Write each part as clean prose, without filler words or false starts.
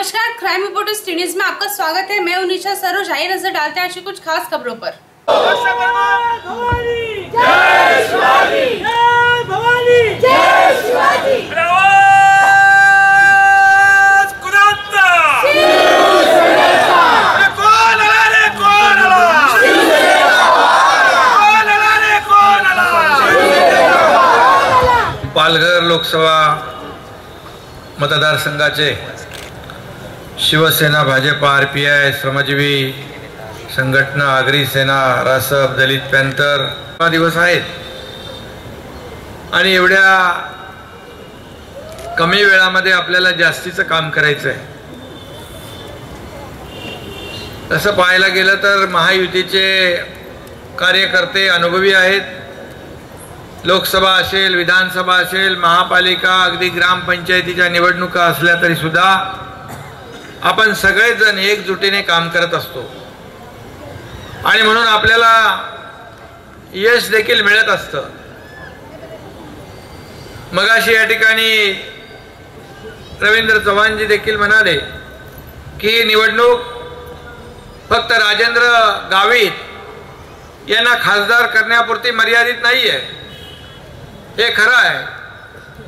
नमस्कार, crime reporters news में आपका स्वागत है। मैं उनिशा सरोज। आइए नजर डालते हैं आज की कुछ खास खबरों पर। पालघर लोकसभा मतदारसंघाचे शिवसेना, भाजपा, RPI, श्रमजीवी संघटना, आगरी सेना, रासप, दलित पॅन्थर दिवस आहेत आणि एवढ्या कमी वेळामध्ये आपल्याला जास्तीचं काम करायचं आहे। तसं पाहायला गेलं तर महायुतीचे कार्यकर्ते अनुभवी आहेत। लोकसभा असेल, विधानसभा असेल, महापालिका, अगदी ग्रामपंचायतीच्या निवडणुका असल्या तरी सुद्धा आपण सगळेजण एकजुटीने काम करत असतो आणि म्हणून आपल्याला यश देखील मिळत असतं। मगाशी या ठिकाणी रवींद्र चव्हाणजी देखील म्हणाले की निवडणूक फक्त राजेंद्र गावित यांना खासदार करण्यापुरती मर्यादित नाहीये। हे खरं आहे,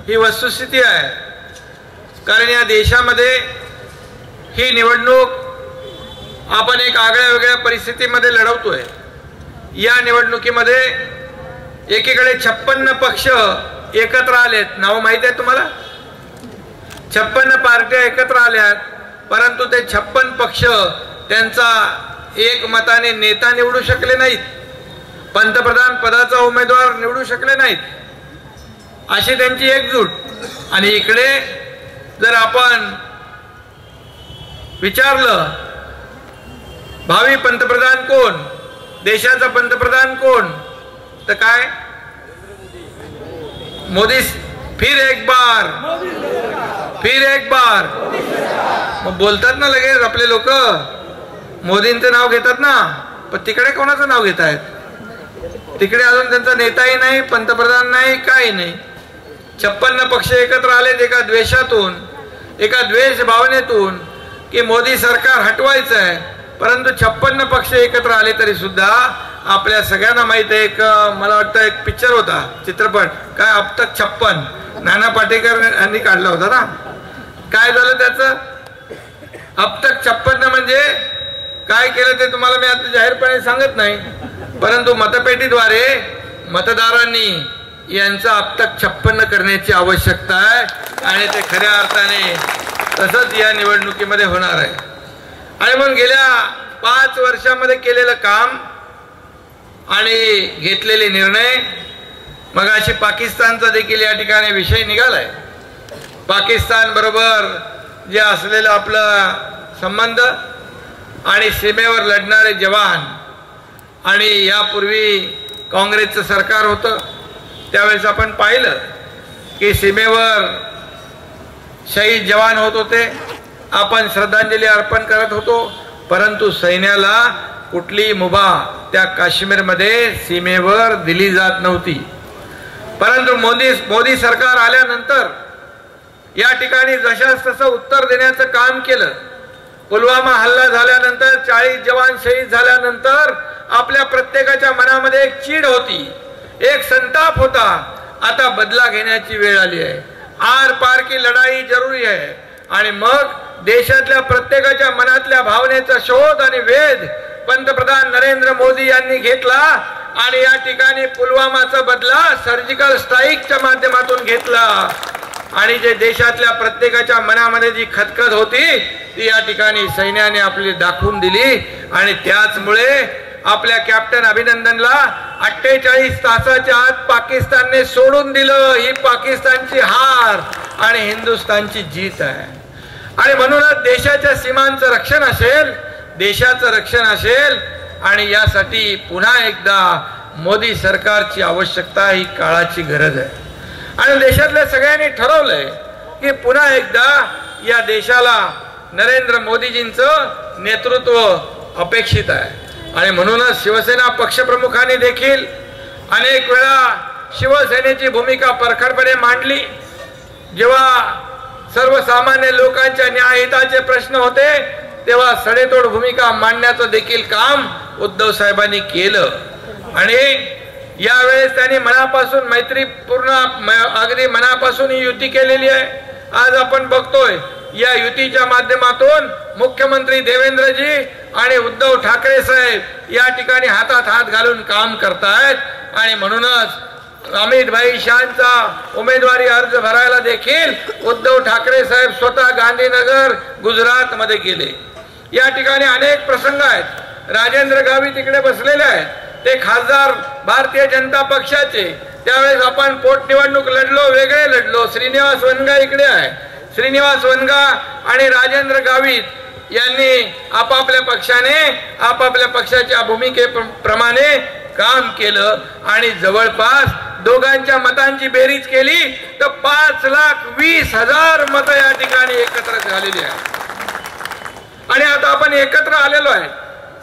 ही वस्तुस्थिती आहे। कारण या देशामध्ये ही निवडणूक आपण एक आगळ्या वेगळ्या परिस्थितीमध्ये लढवतोय। या निवडणुकीमध्ये एकीकडे 56 पक्ष एकत्र आलेत। नाव माहिती आहे तुम्हाला? 56 पार्ट्या एकत्र आल्यात, परंतु ते 56 पक्ष त्यांचा एकमताने नेता निवडू शकले नाहीत, पंतप्रधान पदाचा उमेदवार निवडू शकले नाहीत। अशी त्यांची एकजूट। आणि इकडे जर आपण विचारलं भावी पंतप्रधान कोण, देशाचा पंतप्रधान कोण, तर काय मोदी, फिर एक बार मग बोलतात ना लगेच आपले लोक, मोदींचं नाव घेतात ना, पण तिकडे कोणाचं नाव घेत आहेत? तिकडे अजून त्यांचा नेताही नाही, पंतप्रधान नाही, काही नाही। 56 पक्ष एकत्र आलेत एका द्वेषातून, एका द्वेष भावनेतून की मोदी सरकार हटवायचं आहे। परंतु 56 पक्ष एकत्र आले तरी सुद्धा आपल्या सगळ्यांना माहित आहे, एक मला वाटतं एक पिक्चर होता, चित्रपट, काय अब तक 56, नाना पाटेकर यांनी काढला होता ना। काय झालं त्याचं? अब तक 56 म्हणजे काय केलं ते तुम्हाला मी आता जाहीरपणे सांगत नाही, परंतु मतपेटीद्वारे मतदारांनी यांचा अब तक 56 करण्याची आवश्यकता आहे आणि ते खऱ्या अर्थाने तसंच या निवडणुकीमध्ये होणार आहे। आणि मग गेल्या 5 वर्षामध्ये केलेलं काम आणि घेतलेले निर्णय, मग अशी पाकिस्तानचा देखील या ठिकाणी विषय निघालाय। पाकिस्तान बरोबर जे असलेलं आपलं संबंध आणि सीमेवर लढणारे जवान, आणि यापूर्वी काँग्रेसचं सरकार होतं त्यावेळेस आपण पाहिलं की सीमेवर शहीद जवान होत होते, आपण श्रद्धांजली अर्पण करत होतो, परंतु सैन्याला कुठली मुभा त्या काश्मीरमध्ये सीमेवर दिली जात नव्हती। परंतु मोदी सरकार आल्यानंतर या ठिकाणी जशास तसं उत्तर देण्याचं काम केलं। पुलवामा हल्ला झाल्यानंतर 40 जवान शहीद झाल्यानंतर आपल्या प्रत्येकाच्या मनामध्ये एक चीड होती, एक संताप होता। आता बदला घेण्याची वेळ आली आहे, आर पार की लढाई जरुरी आहे। आणि मग देशातल्या प्रत्येकाच्या मनातल्या भावनेचा शोध आणि वेध पंतप्रधान नरेंद्र मोदी यांनी घेतला आणि या ठिकाणी पुलवामाचा बदला सर्जिकल स्ट्राईकच्या माध्यमातून घेतला। आणि जे देशातल्या प्रत्येकाच्या मनामध्ये जी खतखत होती ती या ठिकाणी सैन्याने आपली दाखवून दिली। आणि त्याचमुळे आपल्या कॅप्टन अभिनंदनला 48 तासाच्या आत पाकिस्तानने सोडून दिलं। ही पाकिस्तानची हार आणि हिंदुस्थानची जीत आहे। आणि म्हणूनच देशाच्या सीमांचं रक्षण असेल, देशाचं रक्षण असेल, आणि यासाठी पुन्हा एकदा मोदी सरकारची आवश्यकता, ही काळाची गरज आहे। आणि देशातल्या सगळ्यांनी ठरवलंय की पुन्हा एकदा या देशाला नरेंद्र मोदीजींचं नेतृत्व अपेक्षित आहे। आणि म्हणूनच शिवसेना पक्षप्रमुखांनी देखील अनेक वेळा शिवसेनेची भूमिका परखडपणे मांडली। जेव्हा सर्वसामान्य लोकांच्या न्यायहिताचे प्रश्न होते तेव्हा सडेतोड भूमिका मांडण्याचं देखील काम उद्धव साहेबांनी केलं आणि यावेळेस त्यांनी मनापासून मैत्रीपूर्ण अगदी मनापासून ही युती केलेली आहे. आज आपण बघतोय या युतीच्या माध्यमातून मुख्यमंत्री देवेंद्रजी आणि उद्धव ठाकरे साहेब या ठिकाणी हातात हात घालून काम करतायत आणि म्हणूनच अमित भाई शाहचा उमेदवारी अर्ज भरायला देखील उद्धव ठाकरे साहेब स्वतः गांधीनगर गुजरात मध्ये गेले. या ठिकाणी अनेक प्रसंग आहेत. राजेंद्र गावित तिकडे बसलेले आहेत, ते खासदार भारतीय जनता पक्षाचे. त्यावेळेस आपण पोटनिवडणूक लढलो, वेगळे लढलो. श्रीनिवास वनगा इकडे आहे. श्रीनिवास वनगा आणि राजेंद्र गावित यांनी आपापल्या पक्षाने आपापल्या पक्षाच्या भूमिकेप्रमाणे काम केलं आणि जवळपास दोघांच्या मतांची बेरीज केली तर 5,20,000 मतं या ठिकाणी एकत्र झालेली आहे आणि आता आपण एकत्र आलेलो आहे.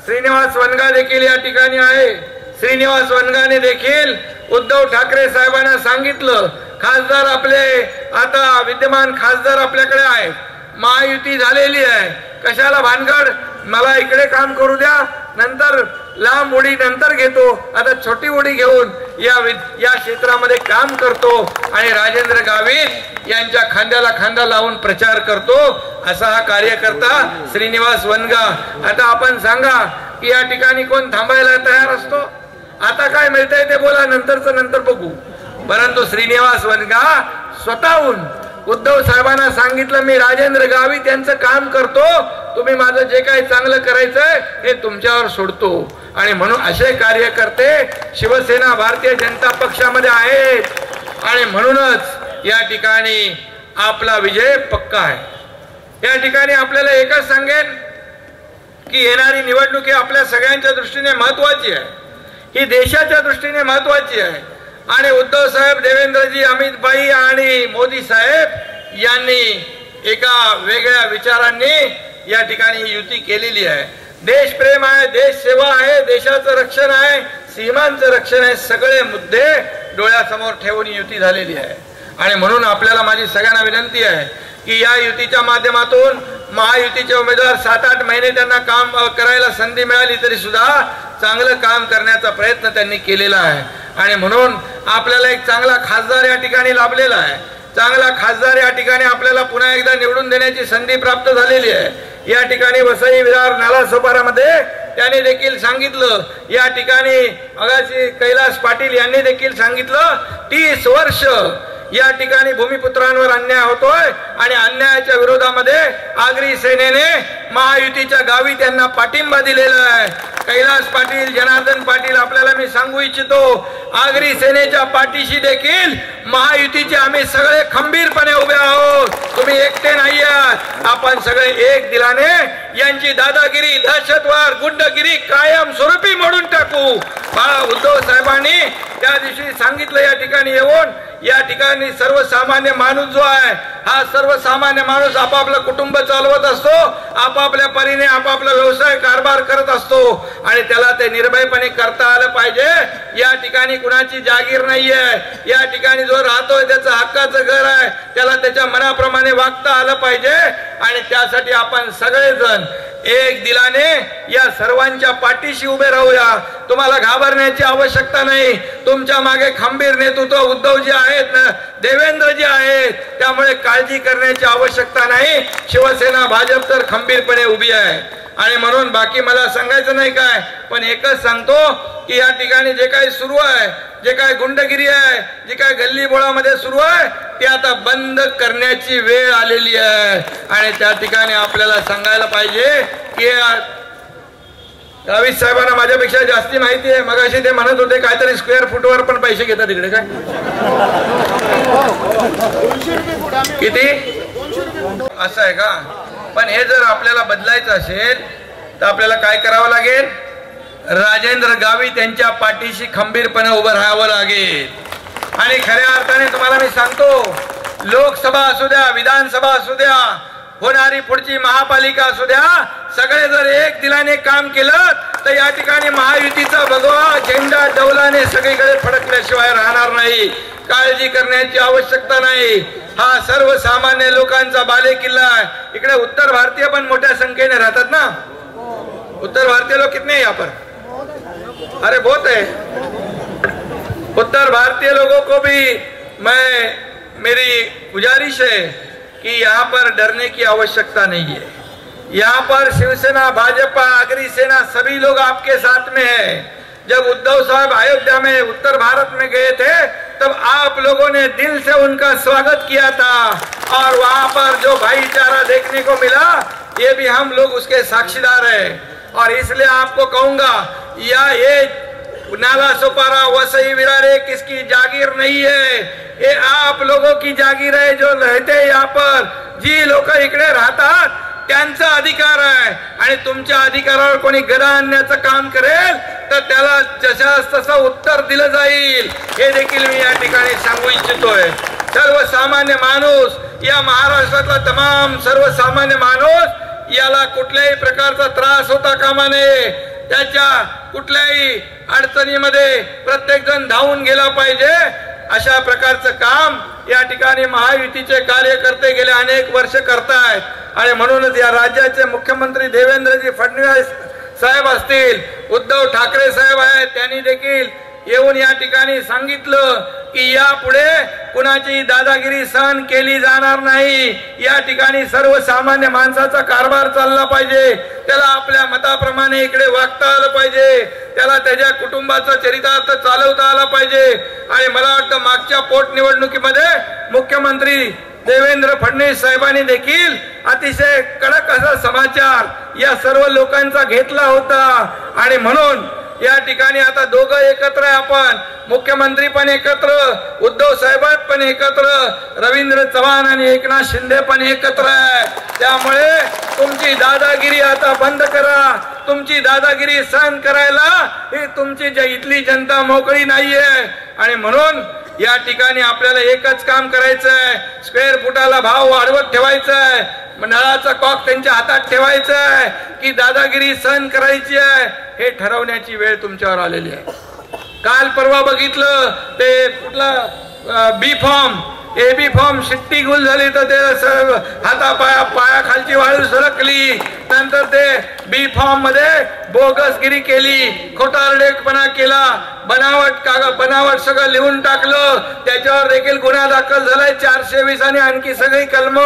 श्रीनिवास वनगा देखील या ठिकाणी आहे. श्रीनिवास वनगाने देखील उद्धव ठाकरे साहेबांना सांगितलं, खासदार आपले आता विद्यमान खासदार आपल्याकडे आहेत, महायुती झालेली आहे, कशाला भानगड, मला इकडे काम करू द्या, नंतर लांब उडी नंतर घेतो, आता छोटी उडी घेऊन या क्षेत्रामध्ये काम करतो आणि राजेंद्र गावित यांच्या खांद्याला खांदा लावून प्रचार करतो. असा हा कार्यकर्ता श्रीनिवास वनगा. आता आपण सांगा की या ठिकाणी कोण थांबायला तयार असतो? आता काय मिळतंय ते बोला, नंतरच नंतर बघू. परंतु श्रीनिवास वनगा स्वतःहून उद्धव साहेबांना सांगितलं, मी राजेंद्र गावित यांचं काम करतो, तुम्ही माझं जे काही चांगलं करायचंय हे तुमच्यावर सोडतो. आणि म्हणून असे कार्यकर्ते शिवसेना भारतीय जनता पक्षामध्ये आहेत आणि म्हणूनच या ठिकाणी आपला विजय पक्का आहे. या ठिकाणी आपल्याला एकच सांगेन की येणारी निवडणूक ही आपल्या सगळ्यांच्या दृष्टीने महत्वाची आहे, ही देशाच्या दृष्टीने महत्वाची आहे आणि उद्धव साहेब, देवेंद्रजी, अमित भाई आणि मोदी साहेब यांनी एका वेगळ्या विचारांनी या ठिकाणी ही युती केलेली आहे. देशप्रेम आहे, देश सेवा आहे, देशाचं रक्षण आहे, सीमांचं रक्षण आहे, सगळे मुद्दे डोळ्यासमोर ठेवून युती झालेली आहे. आणि म्हणून आपल्याला माझी सगळ्यांना विनंती आहे की या युतीच्या माध्यमातून महायुतीचे उमेदवार 7-8 महिने त्यांना काम करायला संधी मिळाली तरी सुद्धा चांगलं काम करण्याचा प्रयत्न त्यांनी केलेला आहे आणि म्हणून आपल्याला एक चांगला खासदार या ठिकाणी लाभलेला आहे. चांगला खासदार या ठिकाणी आपल्याला पुन्हा एकदा निवडून देण्याची संधी प्राप्त झालेली आहे. या ठिकाणी वसई विरार नालासोपारामध्ये त्यांनी देखील सांगितलं, या ठिकाणी मगाशी कैलास पाटील यांनी देखील सांगितलं, 30 वर्ष या ठिकाणी भूमिपुत्रांवर अन्याय होतोय आणि अन्यायाच्या विरोधामध्ये आगरी सेनेने महायुतीच्या गावित यांना पाठिंबा दिलेला आहे. कैलास पाटील, जनार्दन पाटील, आपल्याला मी सांगू इच्छितो, आगरी सेनेच्या पाठीशी देखील महायुतीचे आम्ही सगळे खंबीरपणे उभे आहोत. तुम्ही एकटे नाही आहात, आपण सगळे एक दिलाने यांची दादागिरी, दहशतवाद, गुंडगिरी कायम स्वरूपी मोडून टाकू. उद्धव साहेबांनी त्या दिवशी सांगितलं, या ठिकाणी येऊन या ठिकाणी सर्वसामान्य माणूस जो आहे, हा सर्वसामान्य माणूस आपापलं कुटुंब चालवत असतो, आपापल्या परीने आपापला व्यवसाय कारभार करत असतो आणि त्याला ते निर्भयपणे करता आलं पाहिजे. या ठिकाणी कुणाची जागीर नाहीये, या ठिकाणी जो राहतोय त्याचं हक्काचं घर आहे, त्याला त्याच्या मनाप्रमाणे वागता आलं पाहिजे आणि त्यासाठी आपण सगळेजण एक दिलाने या सर्वांच्या पाठीशी उभे राहूया. तुम्हाला घाबरण्याची आवश्यकता नाही. तुमच्या मागे खंबीर नेतृत्व उद्धवजी आहेत, देवेंद्रजी आहेत, त्यामुळे काळजी करण्याची आवश्यकता नाही. शिवसेना, भाजप तर खंबीरपणे उभी आहे आणि म्हणून बाकी मला सांगायचं नाही काय, पण एकच सांगतो की या ठिकाणी जे काही सुरू आहे, जे काय गुंडगिरी आहे, जे काय गल्लीबोळामध्ये सुरू आहे, ते आता बंद करण्याची वेळ आलेली आहे आणि त्या ठिकाणी आपल्याला सांगायला पाहिजे की गावित साहेबांना माझ्यापेक्षा जास्ती माहिती आहे. मगाशी ते म्हणत होते काहीतरी स्क्वेअर फुटवर पण पैसे घेतात इकडे, काय किती असं आहे का? पण हे जर आपल्याला बदलायचं असेल तर आपल्याला काय करावं लागेल? राजेंद्र गावित यांच्या पाठीशी खंबीरपणे उभं राहावं लागेल. आणि खऱ्या अर्थाने तुम्हाला मी सांगतो, लोकसभा असू द्या, विधानसभा असू द्या, होणारी पुढची महापालिका असू द्या, सगळे जर एक दिलाने काम केलं तर या ठिकाणी महायुतीचा भगवा झेंडा डौलाने सगळीकडे फडकल्याशिवाय राहणार नाही. नाही, काळजी करण्याची आवश्यकता नाही. हा सर्वसामान्य लोकांचा बालेकिल्ला आहे. इकडे उत्तर भारतीय पण मोठ्या संख्येने राहतात ना. उत्तर भारतीय लोग कितने हैं यहाँ पर? अरे बहुत है. उत्तर भारतीय लोगों को भी मेरी गुजारिश है कि यहाँ पर डरने की आवश्यकता नहीं है. यहाँ पर शिवसेना, भाजपा, अग्नि सेना सभी लोग आपके साथ में है. जब उद्धव साहब अयोध्या में उत्तर भारत में गए थे तब आप लोगों ने दिल से उनका स्वागत किया था और वहां पर जो भाईचारा देखने को मिला ये भी हम लोग उसके साक्षीदार हैं. और इसलिए आपको कहूंगा ये नाला सोपारा, वसई विरार किसकी जागीर नहीं है, ये आप लोगों की जागीर है. जो रहते यहाँ पर, जी लोक इकडे राहतात त्यांचा अधिकार आहे आणि तुमच्या अधिकारावर कोणी गदा आणण्याचं काम करेल तर त्याला जशास तसं उत्तर दिलं जाईल. हे देखील मी या ठिकाणी सांगू इच्छितोय. सर्वसामान्य माणूस, या महाराष्ट्रातला तमाम सर्वसामान्य माणूस याला कुठल्याही प्रकारचा त्रास होता कामा नये. त्याच्या कुठल्याही अडचणीमध्ये प्रत्येक जण धावून गेला पाहिजे अशा प्रकारचं काम या ठिकाणी महायुतीचे कार्यकर्ते गेले अनेक वर्ष करतायत. आणि म्हणूनच या राज्याचे मुख्यमंत्री देवेंद्रजी फडणवीस साहेब असतील, उद्धव ठाकरे साहेब आहेत, त्यांनी देखील येऊन या ठिकाणी सांगितलं की यापुढे कुणाची दादागिरी सहन केली जाणार नाही. या ठिकाणी सर्वसामान्य माणसाचा कारभार चालला पाहिजे. त्याला आपल्या मताप्रमाणे इकडे वागता आलं पाहिजे. त्याला त्याच्या कुटुंबाचा चरितार्थ चालवता आला पाहिजे. आणि मला वाटतं मागच्या पोटनिवडणुकीमध्ये मुख्यमंत्री देवेंद्र फडणवीस साहेबांनी देखील अतिशय कडक असा समाचार या सर्व लोकांचा घेतला होता. आणि म्हणून या ठिकाणी आता दोघं एकत्र आहे. आपण मुख्यमंत्री पण एकत्र, उद्धव साहेब पण एकत्र, रवींद्र चव्हाण आणि एकनाथ शिंदे पण एकत्र आहे. त्यामुळे तुमची दादागिरी आता बंद करा. तुमची दादागिरी सहन करायला ही तुमची इथली जनता मोकळी नाहीये. आणि म्हणून या ठिकाणी आपल्याला एकच काम करायचं आहे, स्क्वेअर फुटाला भाव वाढवत ठेवायचा आहे, नळाचा कॉक त्यांच्या हातात ठेवायचा आहे की दादागिरी सहन करायची आहे हे ठरवण्याची वेळ तुमच्यावर आलेली आहे. काल परवा बघितलं ते कुठला बी फॉर्म, एबी फॉर्म शिट्टी गुल झाली तर ते पायाखालची वाळू सरकली. नंतर ते बी फॉर्म मध्ये बोगसगिरी केली, खोटारडेपणा केला, बनावट सगळं लिहून टाकलं. त्याच्यावर देखील गुन्हा दाखल झालाय 420 आणि आणखी सगळी कलम.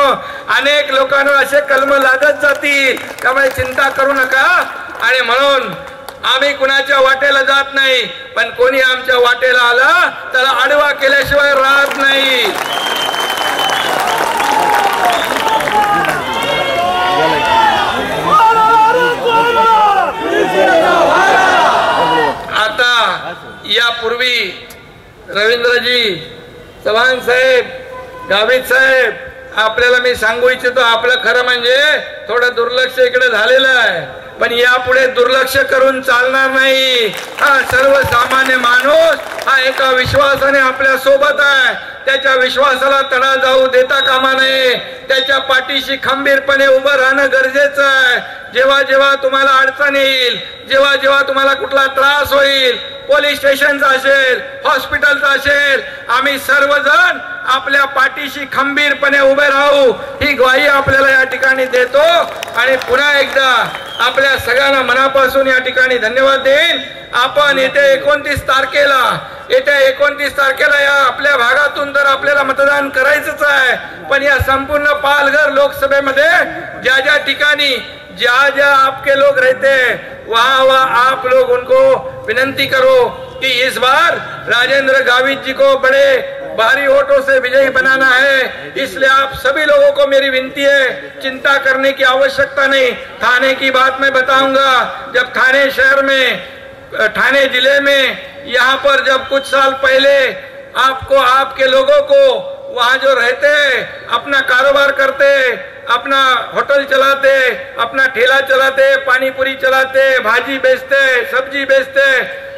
अनेक लोकांवर असे कलम लादत जातील. त्यामुळे चिंता करू नका. आणि म्हणून आम्ही कुणाच्या वाटेला जात नाही, पण कोणी आमच्या वाटेला आला त्याला आडवा केल्याशिवाय राहत नाही. आता यापूर्वी रवींद्रजी चव्हाण साहेब, गावित साहेब, आपल्याला मी सांगू इच्छितो, आपलं खरं म्हणजे थोडं दुर्लक्ष इकडे झालेलं आहे, पण यापुढे दुर्लक्ष करून चालणार नाही. हा सर्वसामान्य माणूस हा एका विश्वासाने आपल्या सोबत आहे. त्याच्या विश्वासाला तडा जाऊ देता कामा नये. त्याच्या पाठीशी खंबीरपणे उभं राहणं गरजेचं आहे. जेव्हा जेव्हा तुम्हाला अडचण येईल, जेव्हा जेव्हा तुम्हाला कुठला त्रास होईल, पोलीस स्टेशनचा असेल, हॉस्पिटलचा असेल, आम्ही सर्वजण आपल्या पाठीशी खंबीरपणे उभे राहू ही ग्वाही आपल्याला या ठिकाणी देतो. आणि पुन्हा एकदा आपल्या सगळ्यांना मनापासून या ठिकाणी धन्यवाद देईन. आपण येत्या 29 तारखेला या आपल्या भागातून तर आपल्याला मतदान करायचंच आहे, पण या संपूर्ण पालघर लोकसभेमध्ये ज्या ठिकाणी जहाँ आपके लोग रहते हैं वहाँ आप लोग उनको विनंती करो कि इस बार राजेंद्र गावित जी को बड़े भारी वोटों से विजयी बनाना है. इसलिए आप सभी लोगों को मेरी विनती है, चिंता करने की आवश्यकता नहीं. थाने की बात मैं बताऊंगा. जब थाने शहर में, थाने जिले में यहाँ पर जब कुछ साल पहले आपको, आपके लोगों को वहाँ जो रहते अपना कारोबार करते, अपना होटल चलाते, अपना ठेला चलाते, पानी पूरी चलाते, भाजी बेचते, सब्जी बेचते,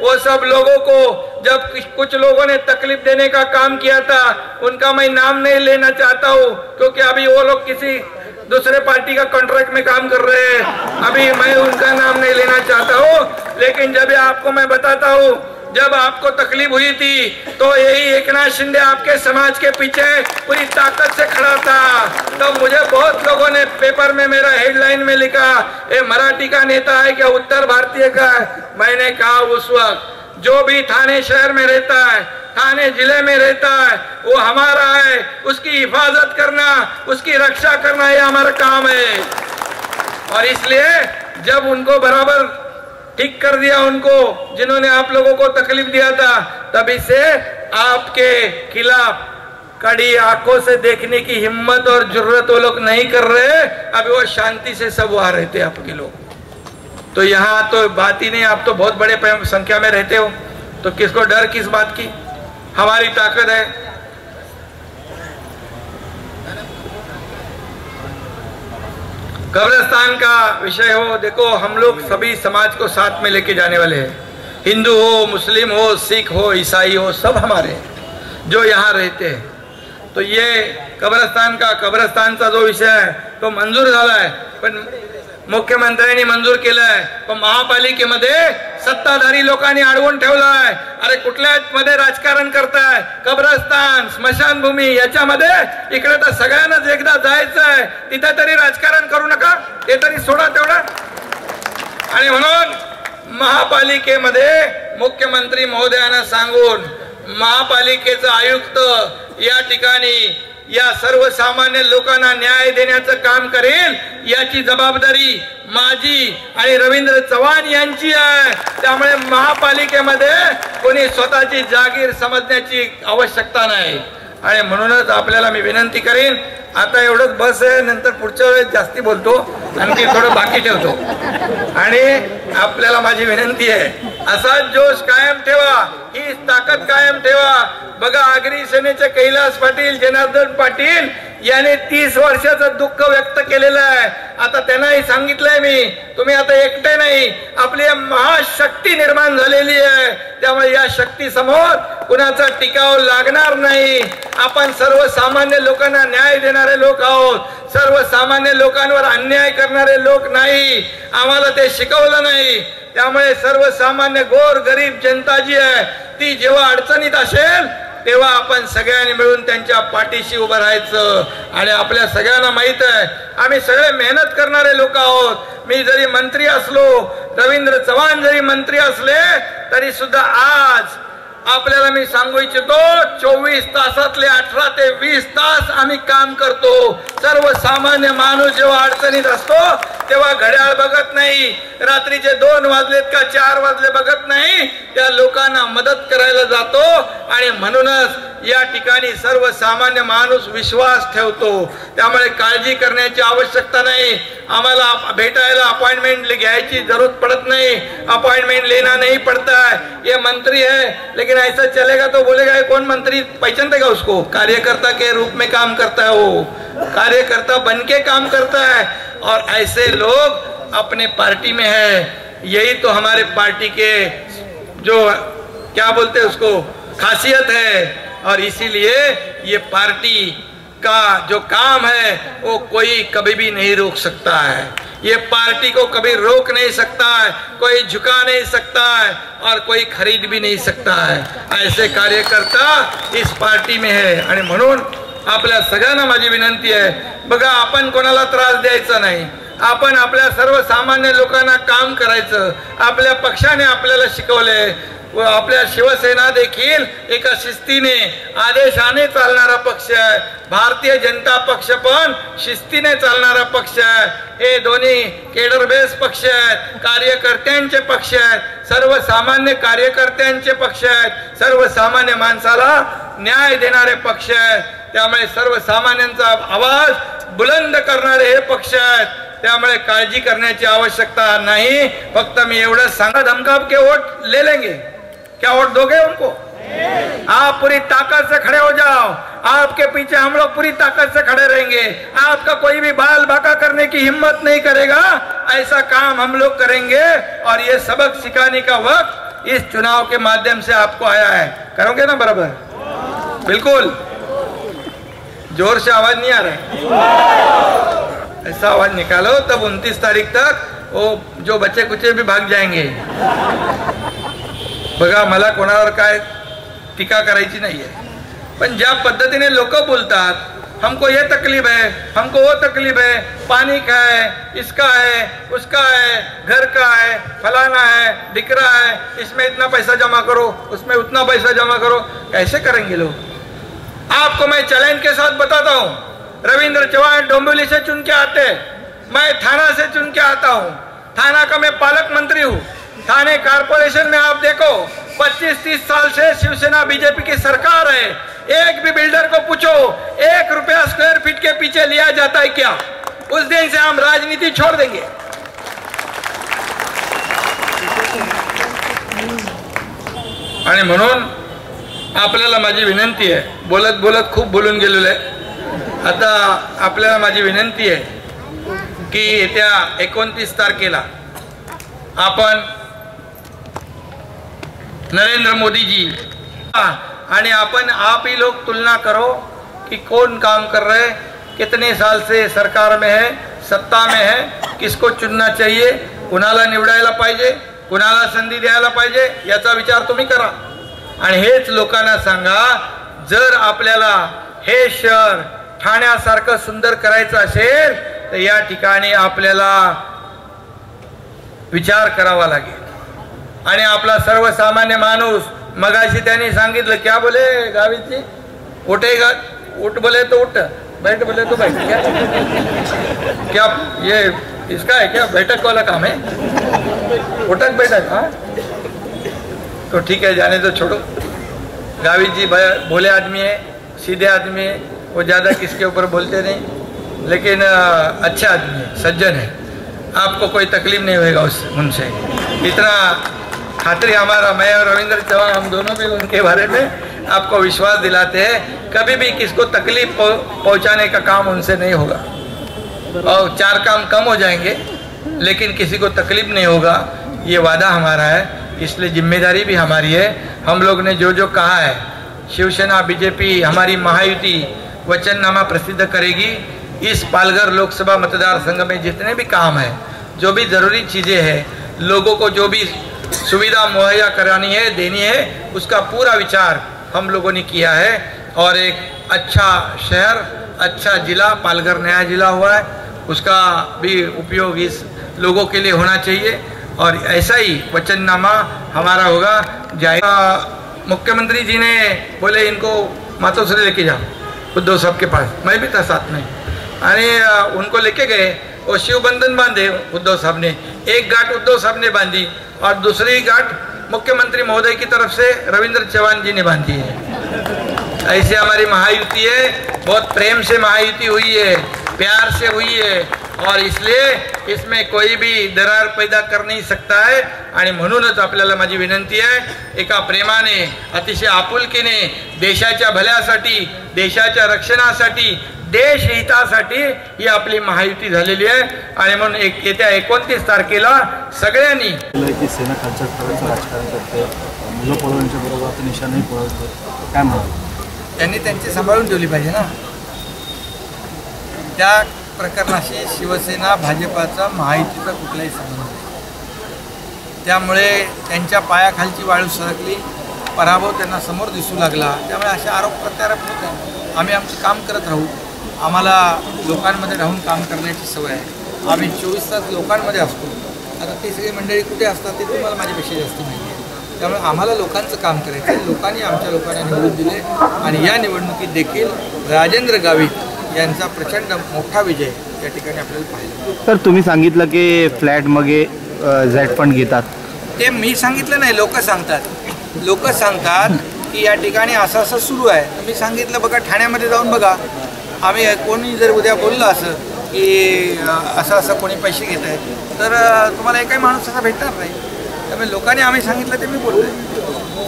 वो सब लोगों को जब कुछ लोगों ने तकलीफ देने का काम किया था, उनका मैं नाम नहीं लेना चाहता हूँ क्योंकि अभी वो लोग किसी दूसरे पार्टी का कॉन्ट्रैक्ट में काम कर रहे हैं. अभी मैं उनका नाम नहीं लेना चाहता हूँ. लेकिन जब आपको मैं बताता हूँ जब आपको तकलीफ हुई थी तो यही एकनाथ शिंदे आपके समाज के पीछे पूरी ताकत से खड़ा था। तो मुझे बहुत लोगों ने पेपर में मेरा हेडलाइन में लिखा, ये मराठी का नेता है क्या उत्तर भारतीय का है? मैंने कहा उस वक्त जो भी थाने शहर में रहता है, थाने जिले में रहता है, वो हमारा है, उसकी हिफाजत करना, उसकी रक्षा करना ये हमारा काम है। और इसलिए जब उनको बराबर ठीक कर दिया, उनको जिन्होंने आप लोगों को तकलीफ दिया था, तभी से आपके खिलाफ कड़ी आंखों से देखने की हिम्मत और जरूरत वो लोग नहीं कर रहे। अभी वो शांति से सब वहां रहते आपके लोग। तो यहाँ तो बात ही नहीं, आप तो बहुत बड़े संख्या में रहते हो, तो किसको डर किस बात की? हमारी ताकत है। कब्रिस्तान का विषय हो, देखो हम लोग सभी समाज को साथ में लेके जाने वाले हैं। हिंदू हो, मुस्लिम हो, सिख हो, ईसाई हो, सब हमारे जो यहाँ रहते हैं। तो ये कब्रिस्तानचा जो विषय आहे तो मंजूर झाला आहे, पण मुख्यमंत्र्यांनी मंजूर केलाय, पण महापालिकेमध्ये सत्ताधारी लोकांनी अडवून ठेवलाय। अरे कुठल्या मध्ये राजकारण करताय? कब्रस्तान, स्मशानभूमी याच्यामध्ये इकडे तर सगळ्यांनाच एकदा जायचंय, तिथे तरी राजकारण करू नका, ते तरी सोडा तेवढा। आणि म्हणून महापालिकेमध्ये मुख्यमंत्री महोदयांना सांगून महापालिकेचा आयुक्त या ठिकाणी या सर्वसामान्य लोकांना न्याय देण्याचं काम करेल, याची जबाबदारी माझी आणि रवींद्र चव्हाण यांची आहे। त्यामुळे महापालिकेमध्ये कोणी स्वतःची जागीर समजण्याची आवश्यकता नाही। आणि म्हणूनच आपल्याला मी विनंती करेन, आता एवढंच बस आहे, नंतर पुढच्या वेळेस जास्ती बोलतो, आणखी थोडं बाकी ठेवतो। आणि आपल्याला माझी विनंती आहे, असाच जोश कायम ठेवा, ही ताकद कायम ठेवा। बघा आगरी सेनेचे कैलास पाटील, जनार्दन पाटील याने 30 वर्षाचं दुःख व्यक्त केलेलं आहे। आता त्यांनाही सांगितलंय मी, तुम्ही आता एकटे नाही, आपली महाशक्ती निर्माण झालेली आहे, त्यामुळे या शक्ती समोर कुणाचा टिकाव लागणार नाही। आपण सर्वसामान्य लोकांना न्याय देणारे लोक आहोत, सर्वसामान्य लोकांवर अन्याय करणारे लोक नाही। आम्हाला ते शिकवलं नाही। त्यामुळे सर्वसामान्य गोर गरीब जनता जी आहे ती जेव्हा अडचणीत असेल तेव्हा आपण सगळ्यांनी मिळून त्यांच्या पाठीशी उभं राहायचं। आणि आपल्या सगळ्यांना माहित आहे, आम्ही सगळे मेहनत करणारे लोक आहोत। मी जरी मंत्री असलो, रवींद्र चव्हाण जरी मंत्री असले, तरी सुद्धा आज आपल्याला मी सांगू इच्छितो, 24 तासातले 18 ते 20 तास आम्ही काम करतो। सर्वसामान्य माणूस जेव्हा अडचणीत असतो तेव्हा घड्याळ बघत नाही, रात्रीचे 2 वाजलेत का 4 वाजले बघत नाही, त्या लोकांना मदत करायला जातो। आणि म्हणूनच या ठिकाणी सर्वसामान्य माणूस विश्वास ठेवतो। त्यामुळे काळजी करण्याची आवश्यकता नाही। आम्हाला भेटायला अपॉइंटमेंट घ्यायची जरूरत पड़त नहीं, अपॉइंटमेंट लेना नहीं पड़ता है। ये मंत्री है, लेकिन ऐसा चलेगा तो बोलेगा ये कौन मंत्री, पहचानतेगा उसको? कार्यकर्ता के रूप में काम करता है, वो कार्यकर्ता बन के काम करता है। और ऐसे लोग अपने पार्टी में है, यही तो हमारे पार्टी के जो क्या बोलते हैं उसको खासियत है। और इसीलिए ये पार्टी का जो काम है वो कोई कभी भी नहीं रोक सकता है। ये पार्टी को कभी रोक नहीं सकता है, कोई झुका नहीं सकता है और कोई खरीद भी नहीं सकता है। ऐसे कार्यकर्ता इस पार्टी में है। आणि म्हणून आपल्या सगळ्यांना माझी विनंती आहे, बघा आपण कोणाला त्रास द्यायचा नाही, आपण आपल्या सर्वसामान्य लोकांना काम करायचं। आपल्या पक्षाने आपल्याला शिकवले, व आपल्या शिवसेना देखील एका शिस्तीने आदेशाने चालणारा पक्ष आहे। भारतीय जनता पक्ष पण शिस्तीने चालणारा पक्ष आहे। हे दोन्ही केडर बेस पक्ष आहेत, कार्यकर्त्यांचे पक्ष आहेत, सर्वसामान्य कार्यकर्त्यांचे पक्ष आहेत, सर्वसामान्य माणसाला न्याय देणारे पक्ष आहेत। त्यामुळे सर्वसामान्यांचा आवाज बुलंद करणारे हे पक्ष आहेत। त्यामुळे काळजी करण्याची आवश्यकता नहीं। फक्त मी एवढं सांगा, धमका के वोट ले लेंगे, क्या वोट दोगे उनको? आप पूरी ताकत से खड़े हो जाओ, आपके पीछे हम लोग पूरी ताकत से खड़े रहेंगे। आपका कोई भी बाल बाका करने की हिम्मत नहीं करेगा, ऐसा काम हम लोग करेंगे। और ये सबक सिखाने का वक्त इस चुनाव के माध्यम से आपको आया है। करोगे ना बराबर? बिल्कुल जोर से आवाज नहीं आ रहा है, ऐसा आवाज निकालो, तब 29 तारीख तक वो जो बच्चे कुचे भी भाग जाएंगे। बघा, मला कोणावर काय टीका करायची नाही आहे, पण ज्या पद्धतीने लोक बोलतात, हमको ये तकलीफ है, हमको वो तकलीफ है, पानी का है, इसका है, उसका है, घर का है, फलाना है, दिकरा है, इसमें इतना पैसा जमा करो, उसमें उतना पैसा जमा करो, कैसे करेंगे लोग? आपको मैं चैलेंज के साथ बताता हूँ, रविंद्र चौहान डोंबिवली से चुन के आते, मैं थाना से चुन के आता हूँ, थाना का मैं पालक मंत्री हूँ। थाने कारपोरेशन में आप देखो 25-30 साल से शिवसेना बीजेपी की सरकार है, एक भी बिल्डर को पूछो 1 रुपया स्क्वायर फीट के पीछे लिया जाता है क्या? उस दिन से हम राजनीति छोड़ देंगे। आणि म्हणून आपल्याला माझी विनंती आहे, बोलत बोलत खूप बोलून गेलेलो आहे, आता आपल्याला माझी विनंती आहे की येत्या 29 तारखेला आपण नरेंद्र मोदी जी आणि आपण आप ही लोग तुलना करो कि कौन काम कर रहे, कितने साल से सरकार में है, सत्ता में है, किसको चुनना चाहिए, कुणाला निवडायला पाहिजे, कुणाला संधी द्यायला पाहिजे, याचा विचार तुम्ही करा आणि हेच लोकांना सांगा। जर आपल्याला हे शहर ठाण्यासारखं सुंदर करायचं असेल तर या ठिकाणी आपल्याला विचार करावा लागेल आणि आपला सर्वसामान्य माणूस, मगाशी त्यांनी सांगितलं, क्या बोले गावीची, उठेगा, उठ बोले तो उठ, बैठ बोले तो बैठ, क्या ये इसका है क्या, बैठक वाला काम है, उठक बैठक? हाँ तो ठीक है, जाने तो छोड़ो। गावित जी भोले आदमी है, सीधे आदमी है, वो ज़्यादा किसके ऊपर बोलते नहीं, लेकिन अच्छा आदमी है, सज्जन है, आपको कोई तकलीफ नहीं होगा उनसे, इतना खातिर हमारा। मैं और रविंद्र चौहान हम दोनों भी उनके बारे में आपको विश्वास दिलाते हैं, कभी भी किसको तकलीफ पहुंचाने का काम उनसे नहीं होगा, और 4 काम कम हो जाएंगे लेकिन किसी को तकलीफ नहीं होगा, ये वादा हमारा है। इसलिए जिम्मेदारी भी हमारी है। हम लोग ने जो जो कहा है, शिवसेना बीजेपी हमारी महायुति वचननामा प्रसिद्ध करेगी। इस पालघर लोकसभा मतदार संघ में जितने भी काम है, जो भी ज़रूरी चीज़ें हैं, लोगों को जो भी सुविधा मुहैया करानी है, देनी है, उसका पूरा विचार हम लोगों ने किया है। और एक अच्छा शहर, अच्छा ज़िला, पालघर नया ज़िला हुआ है, उसका भी उपयोग इस लोगों के लिए होना चाहिए और ऐसा ही वचननामा हमारा होगा। मुख्यमंत्री जी ने बोले इनको मातोश्री लेके जाओ उद्धव साहब के पास, मैं भी था साथ में, और उनको लेके गए और शिव बंधन बांधे उद्धव साहब ने। एक गांठ उद्धव साहब ने बांधी और दूसरी गांठ मुख्यमंत्री महोदय की तरफ से रविंद्र चौहान जी ने बांधी है। ऐसे हमारी महायुति है, बहुत प्रेम से महायुति हुई है, प्यार से हुई है और इसलिए इसमें कोई भी दरार पैदा कर नहीं सकता है। आणि म्हणूनच आपल्याला माझी विनंती आहे, एका प्रेमाने, अतिशय आपुलकीने, देशाच्या भल्यासाठी, देशाच्या रक्षणासाठी, देशहितासाठी ही आपली महायुती झालेली आहे। आणि म्हणून येत्या 29 तारखेला सगळ्यांनी सेना खालच्या स्तराचं राजकारण करते, मुलं पळवण्याच्या बरोबर आता निशाणही पळवतो, काय म्हणाल? त्यांनी त्यांची सांभाळून ठेवली पाहिजे ना। त्या प्रकरणाशी शिवसेना भाजपाचा महायुतीचा कुठलाही संबंध नाही, त्यामुळे त्यांच्या पायाखालची वाळू सरकली, पराभव त्यांना समोर दिसू लागला, त्यामुळे असे आरोप प्रत्यारोप होते। आम्ही आमचं काम करत राहू, आम्हाला लोकांमध्ये राहून काम करण्याची सवय आहे, आम्ही 24 तास लोकांमध्ये असतो। आता ती सगळी मंडळी कुठे असतात ते तुम्हाला माझ्यापेक्षा जास्त माहिती आहे, त्यामुळे आम्हाला लोकांचं काम करायचं आहे। लोकांनी आमच्या लोकांना निवडून दिले आणि या निवडणुकीत देखील राजेंद्र गावित यांचा प्रचंड मोठा विजय या ठिकाणी आपल्याला पाहिला। तर तुम्ही सांगितलं की फ्लॅट मगे झेड फंड घेतात, ते मी सांगितलं नाही, लोक सांगतात की या ठिकाणी असं असं सुरू आहे। मी सांगितलं बघा, ठाण्यामध्ये जाऊन बघा, आम्ही कोणी जर उद्या बोललं असं की असं असं कोणी पैसे घेत आहेत तर तुम्हाला एकही माणूस असा भेटणार नाही। त्यामुळे लोकांनी आम्ही सांगितलं ते मी बोलतोय।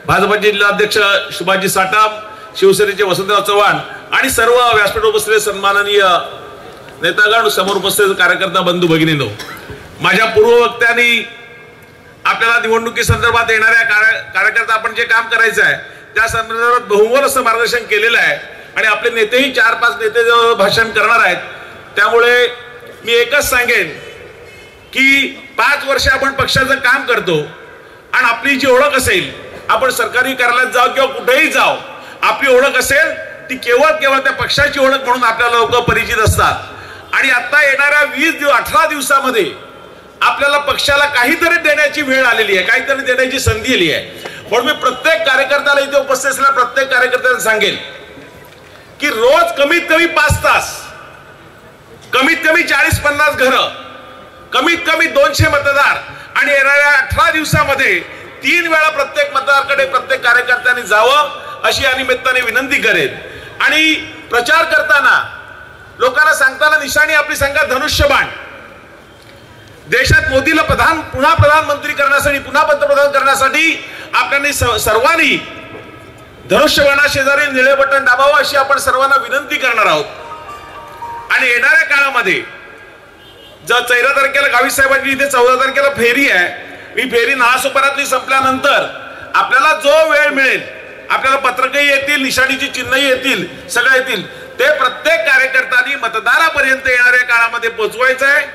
भाजपचे जिल्हाध्यक्ष सुभाषजी साटाम, शिवसेनेचे वसंतराव चव्हाण आणि सर्व व्यासपीठावर बसलेले सन्माननीय नेतागण, समोर उपस्थित कार्यकर्ता बंधू भगिनींनो, माझ्या पूर्ववक्त्यांनी आपल्याला निवडणुकी संदर्भात येणाऱ्या कार्यकर्ता आपण जे काम करायचं आहे त्या संदर्भात बहुमोल असं मार्गदर्शन केलेलं आहे आणि आपले नेतेही 4-5 नेते भाषण करणार आहेत। त्यामुळे मी एकच सांगेन की 5 वर्ष आपण पक्षाचं काम करतो, आणि आपली जी ओळख असेल, आपण सरकारी कार्यालयात जाऊ किंवा कुठेही जाऊ, आपली ओळख असेल ती केवळ त्या पक्षाची ओळख म्हणून आपल्याला लोक परिचित असतात। आणि आता येणाऱ्या 18 दिवसामध्ये आपल्याला पक्षाला काहीतरी देण्याची वेळ आलेली आहे, काहीतरी देण्याची संधी आली आहे। म्हणून मी प्रत्येक कार्यकर्त्याला, इथे उपस्थित असलेल्या प्रत्येक कार्यकर्त्याला सांगेल की रोज कमीत कमी 5 तास, कमीत कमी 40-50 घरं, कमीत कमी 200 मतदार आणि येणाऱ्या 18 दिवसामध्ये 3 वेळा प्रत्येक मतदाराकडे प्रत्येक कार्यकर्त्यांनी जावं अशी या निमित्ताने विनंती करेन। आणि प्रचार करताना लोकांना सांगताना निशाणी आपली सांगा धनुष्यबाण। देशात मोदीला पुन्हा प्रधानमंत्री करण्यासाठी, पुन्हा पंतप्रधान करण्यासाठी आपल्याला सर्वांनी धनुष्यबाणा शेजारी निळे बटन दाबावं अशी आपण सर्वांना विनंती करणार आहोत। आणि येणाऱ्या काळामध्ये जर 14 तारखेला गावी साहेबांची इथे 14 तारखेला फेरी आहे, ही फेरी नालासोपारातली संपल्यानंतर आपल्याला जो वेळ मिळेल, आपल्याला पत्रकही येतील, निशाणीची चिन्हही येतील, सगळं येतील, ते प्रत्येक कार्यकर्त्यांनी मतदारापर्यंत येणाऱ्या काळामध्ये पोहोचवायचं आहे।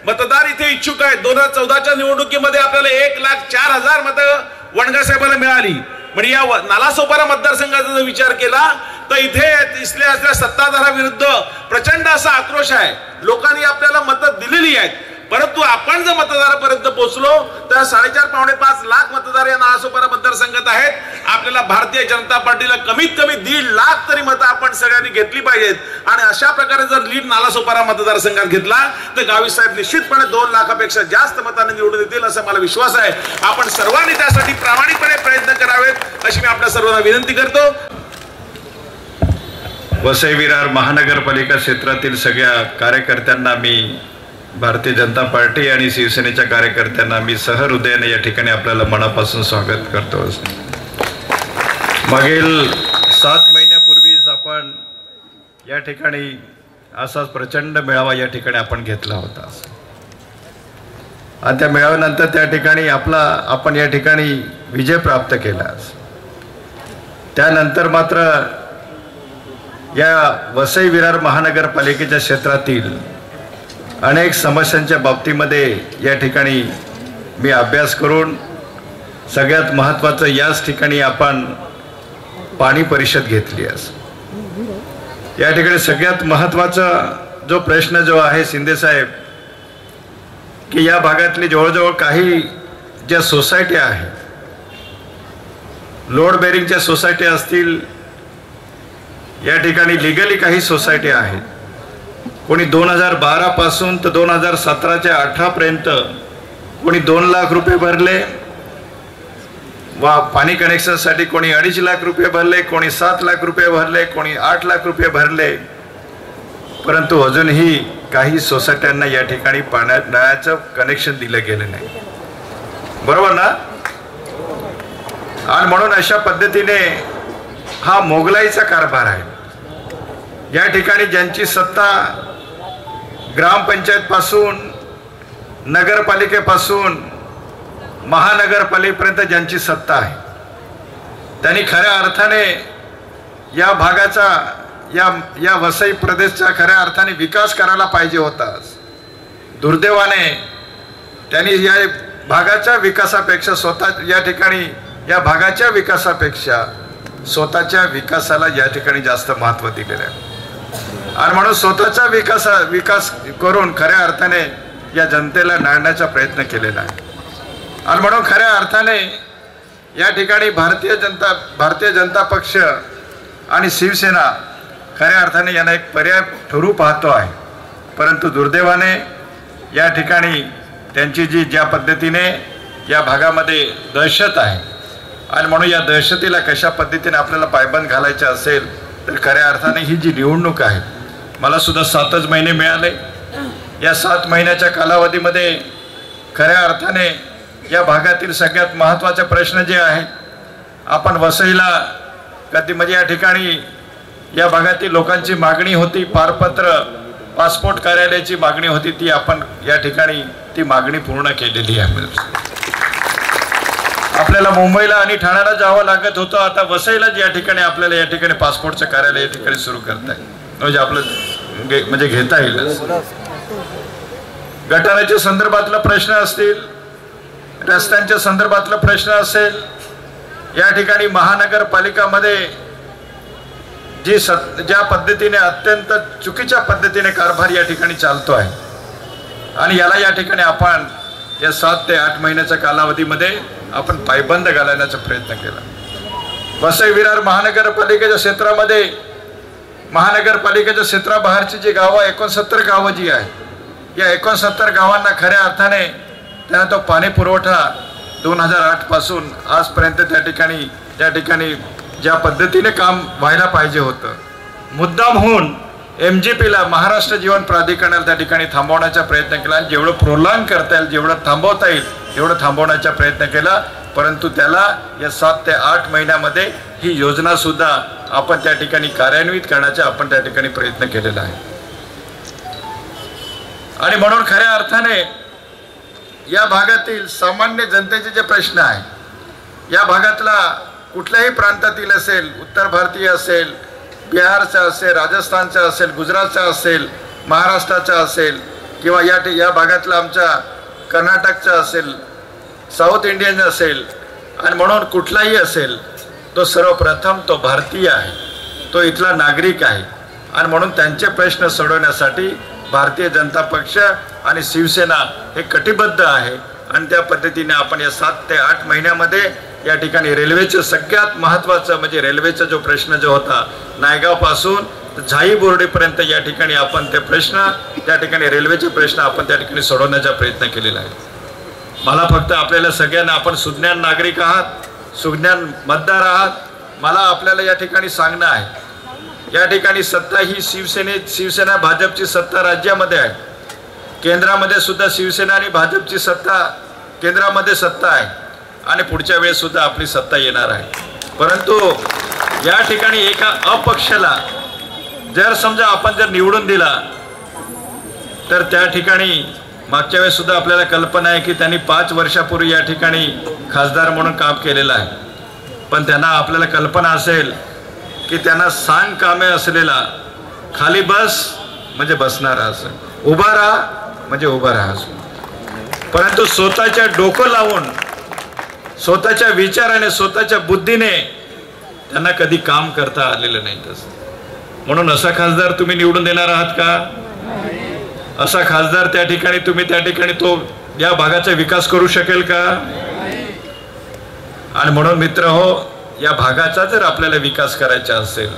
मतदार इथे इच्छुक आहेत। 2014च्या निवडणुकीमध्ये आपल्याला 1,04,000 मतं वणगा साहेबांना मिळाली। म्हणजे या नालासोपारा मतदारसंघाचा जर विचार केला तर इथे असल्या सत्ताधाऱ्याविरुद्ध प्रचंड असा आक्रोश आहे। लोकांनी आपल्याला मतं दिलेली आहेत, परंतु आपण जर मतदारापर्यंत पोहोचलो तर 4.5-5 लाख मतदार या नालासोपारा मतदारसंघात आहेत। आपल्याला भारतीय जनता पार्टीला कमीत कमी 1.5 लाख तरी मतं आपण सगळ्यांनी घेतली पाहिजेत। आणि अशा प्रकारे जर लीड नालासोपारा मतदारसंघात घेतला तर गावी साहेब निश्चितपणे 2 लाखापेक्षा जास्त मतांनी निवडून येतील असा मला विश्वास आहे। आपण सर्वांनी त्यासाठी प्रामाणिकपणे प्रयत्न करावेत अशी मी आपल्या सर्वांना विनंती करतो। वसई विरार महानगरपालिका क्षेत्रातील सगळ्या कार्यकर्त्यांना मी, भारतीय जनता पार्टी आणि शिवसेनेच्या कार्यकर्त्यांना मी सहृदयाने या ठिकाणी आपल्याला मनापासून स्वागत करतो। मागील 7 महिन्यापूर्वीच आपण या ठिकाणी असाच प्रचंड मेळावा या ठिकाणी आपण घेतला होता आणि त्या मेळाव्यानंतर त्या ठिकाणी आपण या ठिकाणी विजय प्राप्त केला। त्यानंतर मात्र या वसई विरार महानगरपालिकेच्या क्षेत्रातील अनेक समस्यांच्या बाबतीमध्ये या ठिकाणी मी अभ्यास करून सगळ्यात महत्त्वाचं याच ठिकाणी आपण पाणी परिषद घेतली आहे। या ठिकाणी सगळ्यात महत्त्वाचा जो प्रश्न जो आहे शिंदे साहेब, की या भागातली जवळजवळ काही ज्या सोसायटी आहेत, लोड बेरिंगच्या सोसायटी असतील, या ठिकाणी लिगली काही सोसायटी आहेत, कोणी 2012 पासून तर 2017च्या 18 पर्यंत कोणी 2 लाख रुपये भरले वा पाणी कनेक्शनसाठी, कोणी 2.5 लाख रुपये भरले, कोणी 7 लाख रुपये भरले, कोणी 8 लाख रुपये भरले, परंतु अजूनही काही सोसायट्यांना या ठिकाणी नळाचं कनेक्शन दिलं गेलं नाही, बरोबर ना? आणि म्हणून अशा पद्धतीने हा मोगलाईचा कारभार आहे। या ठिकाणी ज्यांची सत्ता ग्रामपंचायत पासून, नगरपालिकेपासून, महानगरपालिकेपर्यंत ज्यांची सत्ता आहे, त्यांनी खऱ्या अर्थाने या भागाचा, या वसई प्रदेशचा खऱ्या अर्थाने विकास करायला पाहिजे होता। दुर्दैवाने त्यांनी या भागाच्या विकासापेक्षा या ठिकाणी या भागाच्या विकासापेक्षा स्वतःच्या विकासाला या ठिकाणी जास्त महत्त्व दिलेलं आहे। आणि म्हणून स्वतःचा विकास करून खऱ्या अर्थाने या जनतेला नाडण्याचा प्रयत्न केलेला आहे। आणि म्हणून खऱ्या अर्थाने या ठिकाणी भारतीय जनता पक्ष आणि शिवसेना खऱ्या अर्थाने यांना एक पर्याय ठरू पाहतो आहे, परंतु दुर्दैवाने या ठिकाणी त्यांची ज्या पद्धतीने या भागामध्ये दहशत आहे आणि म्हणून या दहशतीला कशा पद्धतीने आपल्याला पायबंद घालायचं असेल तर खऱ्या अर्थाने ही जी निवडणूक आहे, मला सुद्धा 7च महिने मिळाले। या 7 महिन्याच्या कालावधीमध्ये खऱ्या अर्थाने या भागातील सगळ्यात महत्त्वाचे प्रश्न जे आहेत, आपण वसईला कधी म्हणजे या ठिकाणी या भागातील लोकांची मागणी होती, पारपत्र पासपोर्ट कार्यालयाची मागणी होती, ती आपण या ठिकाणी ती मागणी पूर्ण केलेली आहे। आपल्याला मुंबईला आणि ठाण्याला जावं लागत होतं, आता वसईला या ठिकाणी आपल्याला या ठिकाणी पासपोर्टचं कार्यालय या ठिकाणी सुरू करता येईल, म्हणजे आपलं म्हणजे घेता येईल। गटाराच्या संदर्भातला प्रश्न असतील, रस्त्यांच्या संदर्भातला प्रश्न असेल, या ठिकाणी महानगरपालिकामध्ये ज्या पद्धतीने अत्यंत चुकीच्या पद्धतीने कारभार या ठिकाणी चालतो आहे आणि याला या ठिकाणी आपण या 7 ते 8 महिन्याच्या कालावधीमध्ये आपण पायबंद घालण्याचा प्रयत्न केला. वसई विरार महानगरपालिकेच्या क्षेत्राबाहेरची जी गावं 69 गावं जी आहे, या 69 गावांना खऱ्या अर्थाने त्यांना तो पाणी पुरवठा 2008 पासून आजपर्यंत त्या ठिकाणी ज्या पद्धतीने काम व्हायला पाहिजे होतं, मुद्दाम होऊन MGPला महाराष्ट्र जीवन प्राधिकरणाला त्या ठिकाणी थांबवण्याचा प्रयत्न केला. जेवढं प्रोलॉंग करता येईल, जेवढं थांबवता येईल तेवढं थांबवण्याचा प्रयत्न केला. परंतु त्याला या 7 ते 8 महिन्यामध्ये ही योजना सुद्धा आपण त्या ठिकाणी कार्यान्वित करण्याचा आपण त्या ठिकाणी प्रयत्न केलेला आहे. आणि म्हणून खऱ्या अर्थाने या भागातील सामान्य जनतेचे जे प्रश्न आहे, या भागातला कुठल्याही प्रांतातील असेल, उत्तर भारतीय असेल, बिहारचा असेल, राजस्थानचा असेल, गुजरातचा असेल, महाराष्ट्राचा असेल किंवा या भागातला आमच्या कर्नाटकचा असेल, साऊथ इंडियन असेल, आणि म्हणून कुठलाही असेल, तो सर्वप्रथम तो भारतीय आहे, तो इथला नागरिक आहे. आणि म्हणून त्यांचे प्रश्न सोडवण्यासाठी भारतीय जनता पक्ष आणि शिवसेना हे कटिबद्ध आहे. आणि त्या पद्धतीने आपण या 7 ते 8 महिन्यामध्ये या ठिकाणी रेल्वेचं सगळ्यात महत्त्वाचं म्हणजे रेल्वेचा जो प्रश्न जो होता, नायगावपासून झाई बोर्डीपर्यंत या ठिकाणी आपण ते प्रश्न त्या ठिकाणी रेल्वेचे प्रश्न आपण त्या ठिकाणी सोडवण्याचा प्रयत्न केलेला आहे. मला फक्त आपल्याला सगळ्यांना, आपण सुज्ञान नागरिक आहात, सुज्ञान मतदार आहात, मला आपल्याला या ठिकाणी सांगणं आहे, या ठिकाणी सत्ता ही शिवसेना भाजपची सत्ता राज्यामध्ये आहे, केंद्रामध्ये सुद्धा शिवसेना आणि भाजपची सत्ता केंद्रामध्ये सत्ता आहे आणि पुढच्या वेळेस सुद्धा आपली सत्ता येणार आहे. परंतु या ठिकाणी एका अपक्षाला जर समजा आपण जर निवडून दिला तर त्या ठिकाणी मागच्या वेळेस सुद्धा आपल्याला कल्पना आहे की त्यांनी 5 वर्षापूर्वी या ठिकाणी खासदार म्हणून काम केलेलं आहे. पण त्यांना आपल्याला कल्पना असेल की त्यांना सांग कामे असलेला खाली बस म्हणजे बसणारा असं, उभा राहा म्हणजे उभा राहा असं, परंतु स्वतःच्या डोकं लावून, स्वतःच्या विचाराने, स्वतःच्या बुद्धीने त्यांना कधी काम करता आलेलं नाही. तसं म्हणून असा खासदार तुम्ही निवडून देणार आहात का? असा खासदार त्या ठिकाणी तो या भागाचा विकास करू शकेल का? आणि म्हणून मित्र हो, या भागाचा जर आपल्याला विकास करायचा असेल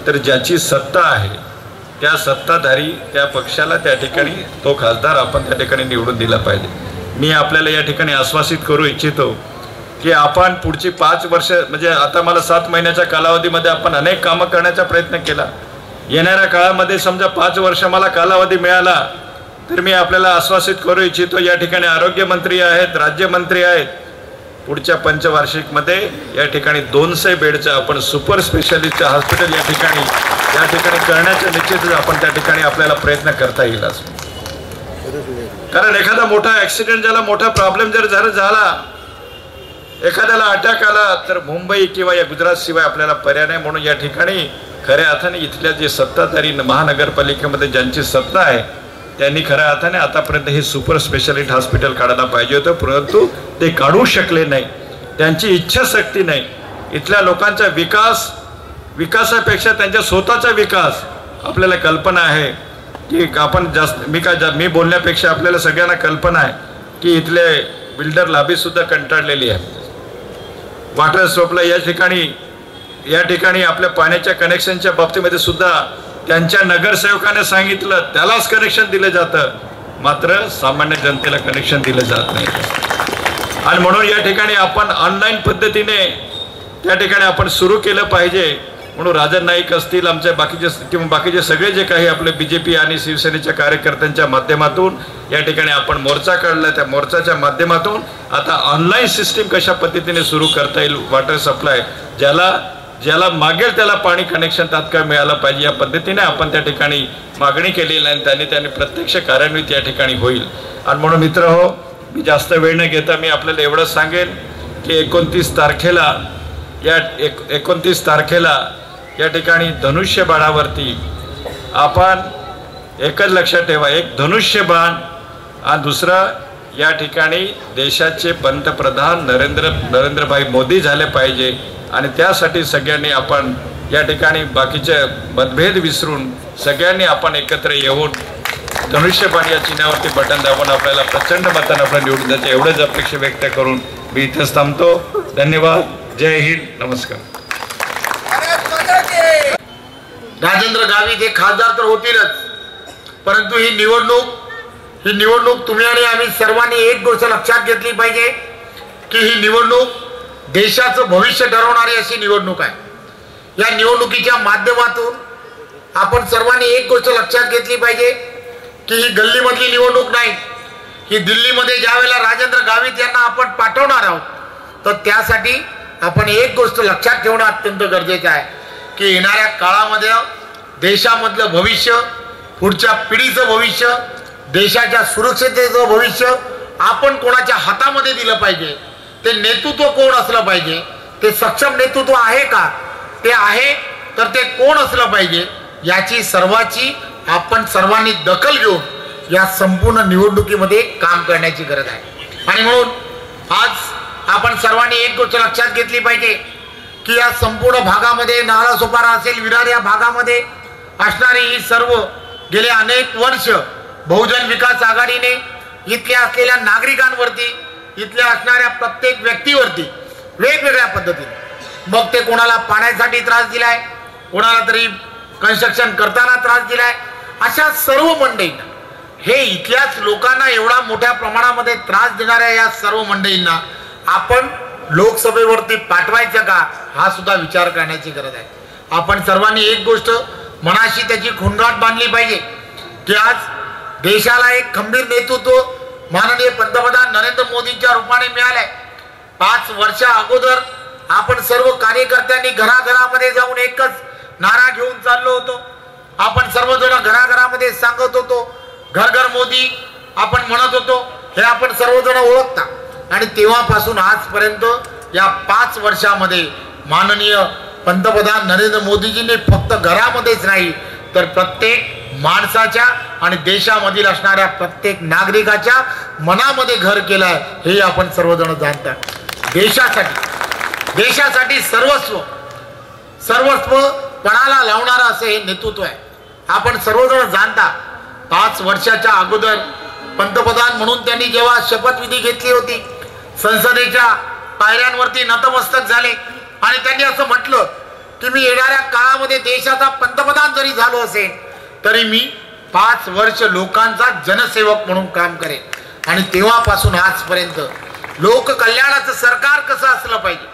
तर ज्याची सत्ता आहे त्या सत्ताधारी त्या पक्षाला त्या ठिकाणी तो खासदार आपण त्या ठिकाणी निवडून दिला पाहिजे. मी आपल्याला या ठिकाणी आश्वासित करू इच्छितो की आपण पुढची 5 वर्ष म्हणजे आता मला 7 महिन्याच्या कालावधीमध्ये आपण अनेक कामं करण्याचा प्रयत्न केला. येणाऱ्या काळामध्ये समजा 5 वर्ष मला कालावधी मिळाला तर मी आपल्याला आश्वासित करू इच्छितो, या ठिकाणी आरोग्यमंत्री आहेत, राज्यमंत्री आहेत, पुढच्या पंचवार्षिकमध्ये या ठिकाणी 200 बेडचं आपण सुपर स्पेशालिस्ट हॉस्पिटल या ठिकाणी करण्याचा निश्चितच आपण त्या ठिकाणी आपल्याला प्रयत्न करता येईल. कारण एखादा मोठा ॲक्सिडेंट झाला, मोठा प्रॉब्लेम जर झाला, एखाद्याला अटॅक आला तर मुंबई किंवा या गुजरात शिवाय आपल्याला पर्याय नाही. म्हणून या ठिकाणी खऱ्या अर्थाने इथल्या जे सत्ताधारी महानगरपालिकेमध्ये ज्यांची सत्ता आहे त्यांनी खऱ्या अर्थाने आतापर्यंत हे सुपर स्पेशालिस्ट हॉस्पिटल काढायला पाहिजे होतं, परंतु ते काढू शकले नाही. त्यांची इच्छाशक्ती नाही. इथल्या लोकांचा विकासापेक्षा त्यांच्या स्वतःचा विकास आपल्याला कल्पना आहे की आपण मी बोलण्यापेक्षा आपल्याला सगळ्यांना कल्पना आहे की इथले बिल्डर लॉबी सुद्धा कंटाळलेली आहे. वॉटर सप्लाय या ठिकाणी आपल्या पाण्याच्या कनेक्शनच्या बाबतीमध्ये सुद्धा त्यांच्या नगरसेवकाने सांगितलं त्यालाच कनेक्शन दिलं जातं, मात्र सामान्य जनतेला कनेक्शन दिलं जात नाही. आणि म्हणून या ठिकाणी आपण ऑनलाईन पद्धतीने त्या ठिकाणी आपण सुरू केलं पाहिजे. म्हणून राजन नाईक असतील, आमच्या बाकीचे सगळे जे काही आपले BJP आणि शिवसेनेच्या कार्यकर्त्यांच्या माध्यमातून या ठिकाणी आपण मोर्चा काढला, त्या मोर्चाच्या माध्यमातून आता ऑनलाईन सिस्टीम कशा पद्धतीने सुरू करता येईल, वॉटर सप्लाय ज्याला मागेल त्याला पाणी कनेक्शन तात्काळ मिळालं पाहिजे, या पद्धतीने आपण त्या ठिकाणी मागणी केलेली आहे. त्यांनी प्रत्यक्ष कार्यान्वित या ठिकाणी होईल. आणि म्हणून मित्र हो, मी जास्त वेळ न घेता मी आपल्याला एवढंच सांगेन की 29 तारखेला या ठिकाणी धनुष्यबाणावरती आपण एकच लक्षात ठेवा, एक धनुष्यबाण आणि दुसरं या ठिकाणी देशाचे पंतप्रधान नरेंद्रभाई मोदी झाले पाहिजे आणि त्यासाठी सगळ्यांनी आपण या ठिकाणी बाकीचे मतभेद विसरून सगळ्यांनी आपण एकत्र येऊन धनुष्यबाण या चिन्हावरती बटन दाबून आपल्याला प्रचंड मताने आपण निवडून द्यायचं एवढंच अपेक्षा व्यक्त करून मी इथेच थांबतो. धन्यवाद. जय हिंद. नमस्कार. राजेंद्र गावित हे खासदार तर होतीलच, परंतु ही निवडणूक तुम्ही आणि आम्ही सर्वांनी एक गोष्ट लक्षात घेतली पाहिजे की ही निवडणूक देशाचं भविष्य ठरवणारी अशी निवडणूक आहे. या निवडणुकीच्या माध्यमातून आपण सर्वांनी एक गोष्ट लक्षात घेतली पाहिजे की ही गल्लीमधली निवडणूक नाही. ही दिल्लीमध्ये ज्या वेळेला राजेंद्र गावित यांना आपण पाठवणार आहोत तर त्यासाठी आपण एक गोष्ट लक्षात ठेवणं अत्यंत गरजेचं आहे की येणाऱ्या काळामध्ये देशामधलं भविष्य, पुढच्या पिढीचं भविष्य, देशाच्या सुरक्षिततेचं भविष्य आपण कोणाच्या हातामध्ये दिलं पाहिजे. ते नेतृत्व कोण असलं पाहिजे, ते सक्षम नेतृत्व आहे का, ते आहे तर ते कोण असलं पाहिजे याची आपण सर्वांनी दखल घेऊन या संपूर्ण निवडणुकीमध्ये काम करण्याची गरज आहे. आणि म्हणून आज आपण सर्वांनी एक गोष्ट लक्षात घेतली पाहिजे की या संपूर्ण भागामध्ये नालासोपारा असेल, विरार या भागामध्ये असणारी ही सर्व गेले अनेक वर्ष बहुजन विकास आघाडीने इथल्या असलेल्या नागरिकांवरती, इथल्या असणाऱ्या प्रत्येक व्यक्तीवरती वेगवेगळ्या पद्धतीने, मग ते कोणाला पाण्यासाठी त्रास दिलाय, कोणाला तरी कन्स्ट्रक्शन करताना त्रास दिलाय, अशा सर्व मंडळींना, हे इथल्याच लोकांना एवढा मोठ्या प्रमाणामध्ये त्रास देणाऱ्या या सर्व मंडळींना आपण लोकसभेवरती पाठवायचं का हा सुद्धा विचार करण्याची गरज आहे. आपण सर्वांनी एक गोष्ट मनाशी त्याची खुणगाठ बांधली पाहिजे की आज देशाला एक खंबीर नेतृत्व माननीय पंतप्रधान नरेंद्र मोदींच्या रूपाने मिळालंय. 5 वर्षा अगोदर आपण सर्व कार्यकर्त्यांनी घराघरामध्ये जाऊन एकच नारा घेऊन चाललो होतो. आपण सर्वजण घराघरामध्ये सांगत होतो, घर घर मोदी आपण म्हणत होतो. हे आपण सर्वजण ओळखता. आणि तेव्हापासून आजपर्यंत या 5 वर्षामध्ये माननीय पंतप्रधान नरेंद्र मोदीजींनी फक्त घरामध्येच नाही तर प्रत्येक माणसाच्या आणि देशामधील असणाऱ्या प्रत्येक नागरिकाच्या मनामध्ये घर केलंय हे आपण सर्वजण जाणतात. देशासाठी सर्वस्व पणाला लावणारा असे हे नेतृत्व आहे. आपण सर्वजण जाणता 5 वर्षाच्या अगोदर पंतप्रधान म्हणून त्यांनी जेव्हा शपथविधी घेतली होती, संसदेच्या पायऱ्यांवरती नतमस्तक झाले आणि त्यांनी असं म्हटलं की मी येणाऱ्या काळामध्ये देशाचा पंतप्रधान जरी झालो असेल तरी मी 5 वर्ष लोकांचा जनसेवक म्हणून काम करेन. आणि तेव्हापासून आजपर्यंत लोककल्याणाचं सरकार कसं असलं पाहिजे,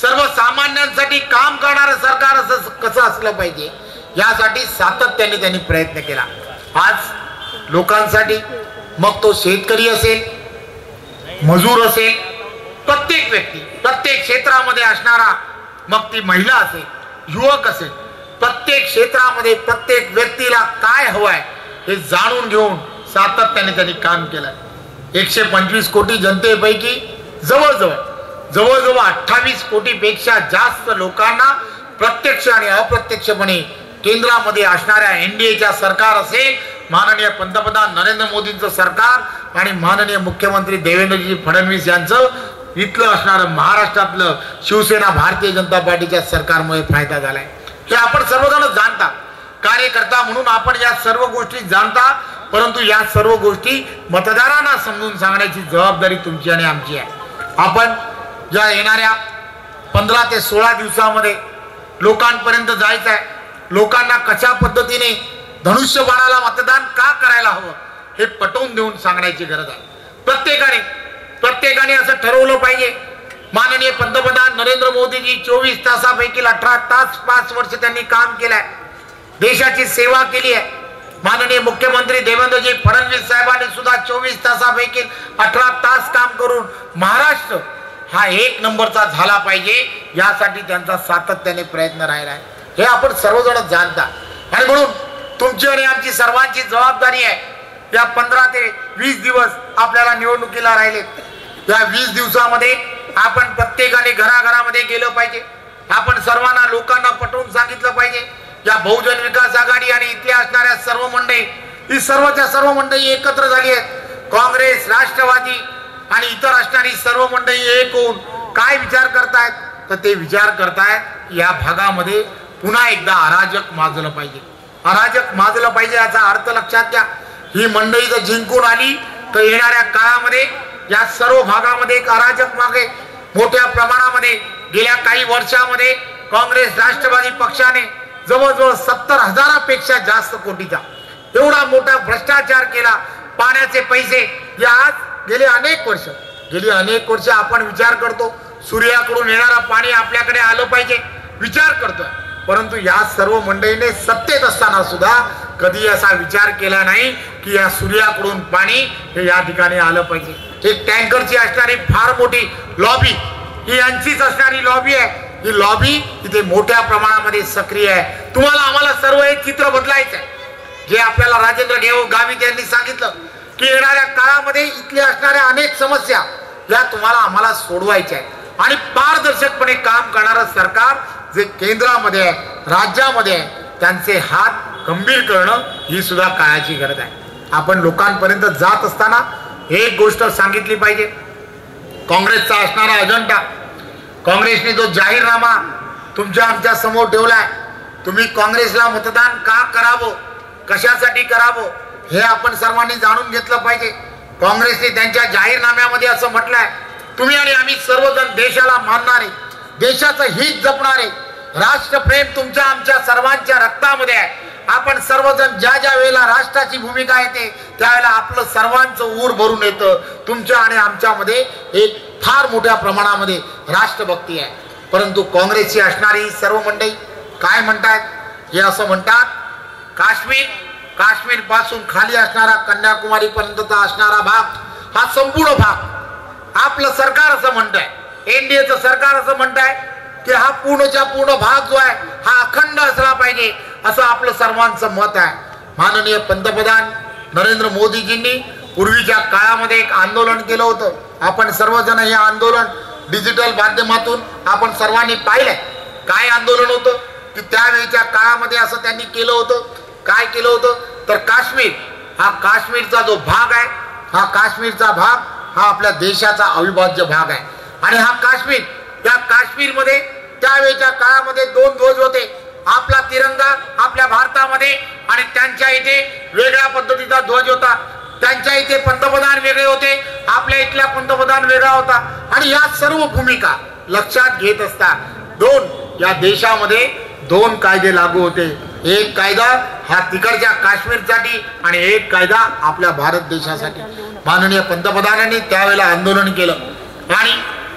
सर्वसामान्यांसाठी काम करणारं सरकार कसं असलं पाहिजे यासाठी सातत्याने त्यांनी प्रयत्न केला. आज लोकांसाठी, मग तो शेतकरी असेल, मजूर असेल, प्रत्येक व्यक्ती, प्रत्येक क्षेत्रामध्ये असणारा, मग ती महिला असेल, युवक असेल, प्रत्येक क्षेत्रामध्ये प्रत्येक व्यक्तीला काय हवंय हे जाणून घेऊन सातत्याने त्यांनी काम केलं. 125 कोटी जनतेपैकी जवळजवळ 28 कोटीपेक्षा जास्त लोकांना प्रत्यक्ष आणि अप्रत्यक्षपणे केंद्रामध्ये असणाऱ्या एनडीएच्या सरकार असेल, माननीय पंतप्रधान नरेंद्र मोदींचं सरकार आणि माननीय मुख्यमंत्री देवेंद्रजी फडणवीस यांचं इथलं असणारं महाराष्ट्रातलं शिवसेना भारतीय जनता पार्टीच्या सरकारमुळे फायदा झालाय. हे आपण सर्वजण जाणता. कार्यकर्ता म्हणून आपण या सर्व गोष्टी जाणता, परंतु या सर्व गोष्टी मतदारांना समजून सांगण्याची जबाबदारी तुमची आणि आमची आहे. आपण या येणाऱ्या 15 ते 16 दिवसामध्ये लोकांपर्यंत जायचं आहे. लोकांना कशा पद्धतीने धनुष्यबाणाला मतदान का करायला हवं हे पटवून देऊन सांगण्याची गरज आहे. प्रत्येकाने असं ठरवलं पाहिजे. माननीय पंतप्रधान नरेंद्र मोदीजी 24 तासापैकी 18 तास 5 वर्ष त्यांनी काम केलंय, देशाची सेवा केली आहे. माननीय मुख्यमंत्री देवेंद्रजी फडणवीस साहेबांनी सुद्धा 24 तासापैकी 18 तास काम करून महाराष्ट्र हा 1 नंबरचा झाला पाहिजे यासाठी त्यांचा सातत्याने प्रयत्न राहिला आहे. हे आपण सर्वजण जाणता. आणि म्हणून तुमची आणि आमची सर्वांची जबाबदारी आहे. या 15 ते 20 दिवस आपल्याला निवडणुकीला राहिले. या 20 दिवसामध्ये आपण प्रत्येकाने घराघरामध्ये गेलं पाहिजे. आपण सर्वांना लोकांना पटवून सांगितलं पाहिजे. या बहुजन विकास आघाडी आणि इथल्या असणाऱ्या सर्व मंडळी, ही सर्वच्या सर्व मंडळी एकत्र झाली आहेत. काँग्रेस, राष्ट्रवादी आणि इतर असणारी सर्व मंडळी एक होऊन काय विचार करतायत, तर ते विचार करतायत या भागामध्ये पुन्हा एकदा अराजक माजलं पाहिजे. अराजक माजलं पाहिजे याचा अर्थ लक्षात घ्या. ही मंडळी जर जिंकून आली तर येणाऱ्या काळामध्ये या सर्व भागामध्ये एक अराजक मागे मोठ्या प्रमाणामध्ये गेल्या काही वर्षामध्ये काँग्रेस, राष्ट्रवादी पक्षाने जवळजवळ 70,000पेक्षा जास्त कोटीचा एवढा मोठा भ्रष्टाचार केला. पाण्याचे पैसे या आज गेली अनेक वर्ष आपण विचार करतो सूर्याकडून येणारं पाणी आपल्याकडे आलं पाहिजे विचार करतोय, परंतु या सर्व मंडळीने सत्तेत असताना सुद्धा कधी असा विचार केला नाही की या सूर्याकडून पाणी हे या ठिकाणी आलं पाहिजे. एक टँकरची असणारी फार मोठी लॉबी ही यांचीच असणारी लॉबी आहे. ही लॉबी इथे मोठ्या प्रमाणामध्ये सक्रिय आहे. तुम्हाला आम्हाला सर्व एक चित्र बदलायचं आहे. जे आपल्याला राजेंद्र गावित यांनी सांगितलं की येणाऱ्या काळामध्ये इथल्या असणाऱ्या अनेक समस्या या तुम्हाला आम्हाला सोडवायच्या आहेत आणि पारदर्शकपणे काम करणारं सरकार जे केंद्रामध्ये आहे, राज्यामध्ये आहे, त्यांचे हात गंभीर करणं ही सुद्धा काळाची गरज आहे. आपण लोकांपर्यंत जात असताना एक गोष्ट सांगितली पाहिजे. काँग्रेसचा असणारा अजेंडा, काँग्रेसने जो जाहीरनामा तुमच्या आमच्या समोर ठेवलाय, तुम्ही काँग्रेसला मतदान का करावं, कशासाठी करावं हे आपण सर्वांनी जाणून घेतलं पाहिजे. काँग्रेसने त्यांच्या जाहीरनाम्यामध्ये असं म्हटलंय, तुम्ही आणि आम्ही सर्वजण देशाला मानणारे, देशाचं हित जपणारे, राष्ट्रप्रेम तुमच्या आमच्या सर्वांच्या रक्तामध्ये आहे. आपण सर्वजण ज्या ज्या वेळेला राष्ट्राची भूमिका येते त्यावेळेला आपलं सर्वांचं ऊर भरून येतं. तुमच्या आणि आमच्यामध्ये एक फार मोठ्या प्रमाणामध्ये राष्ट्रभक्ती आहे. परंतु काँग्रेसची असणारी सर्व मंडळी काय म्हणतात, हे असं म्हणतात काश्मीर पासून खाली असणारा कन्याकुमारी पर्यंतचा असणारा भाग हा संपूर्ण भाग आपलं सरकार असं म्हणतंय, एनडीएचं सरकार असं म्हणतंय की हा पूर्णच्या पूर्ण भाग जो आहे हा अखंड असला पाहिजे असं आपलं सर्वांचं मत आहे. माननीय पंतप्रधान नरेंद्र मोदीजींनी पूर्वीच्या काळामध्ये एक आंदोलन केलं होतं. आपण सर्वजण हे आंदोलन डिजिटल माध्यमातून आपण सर्वांनी पाहिलंय. काय आंदोलन होतं की त्यावेळेच्या काळामध्ये असं त्यांनी केलं होतं. काय केलं होतं तर काश्मीरचा जो भाग आहे, हा काश्मीरचा भाग हा आपल्या देशाचा अविभाज्य भाग आहे. आणि हा काश्मीर, त्या काश्मीरमध्ये त्यावेळेच्या काळामध्ये 2 ध्वज होते. आपला तिरंगा आपल्या भारतामध्ये आणि त्यांच्या इथे वेगळ्या पद्धतीचा ध्वज होता. त्यांच्या इथे पंतप्रधान वेगळे होते, आपल्या इथला पंतप्रधान वेगळा होता. आणि या सर्व भूमिका लक्षात घेत असतात या देशामध्ये 2 कायदे लागू होते. एक कायदा हा तिकडच्या काश्मीरसाठी आणि एक कायदा आपल्या भारत देशासाठी. माननीय पंतप्रधानांनी त्यावेळेला आंदोलन केलं आणि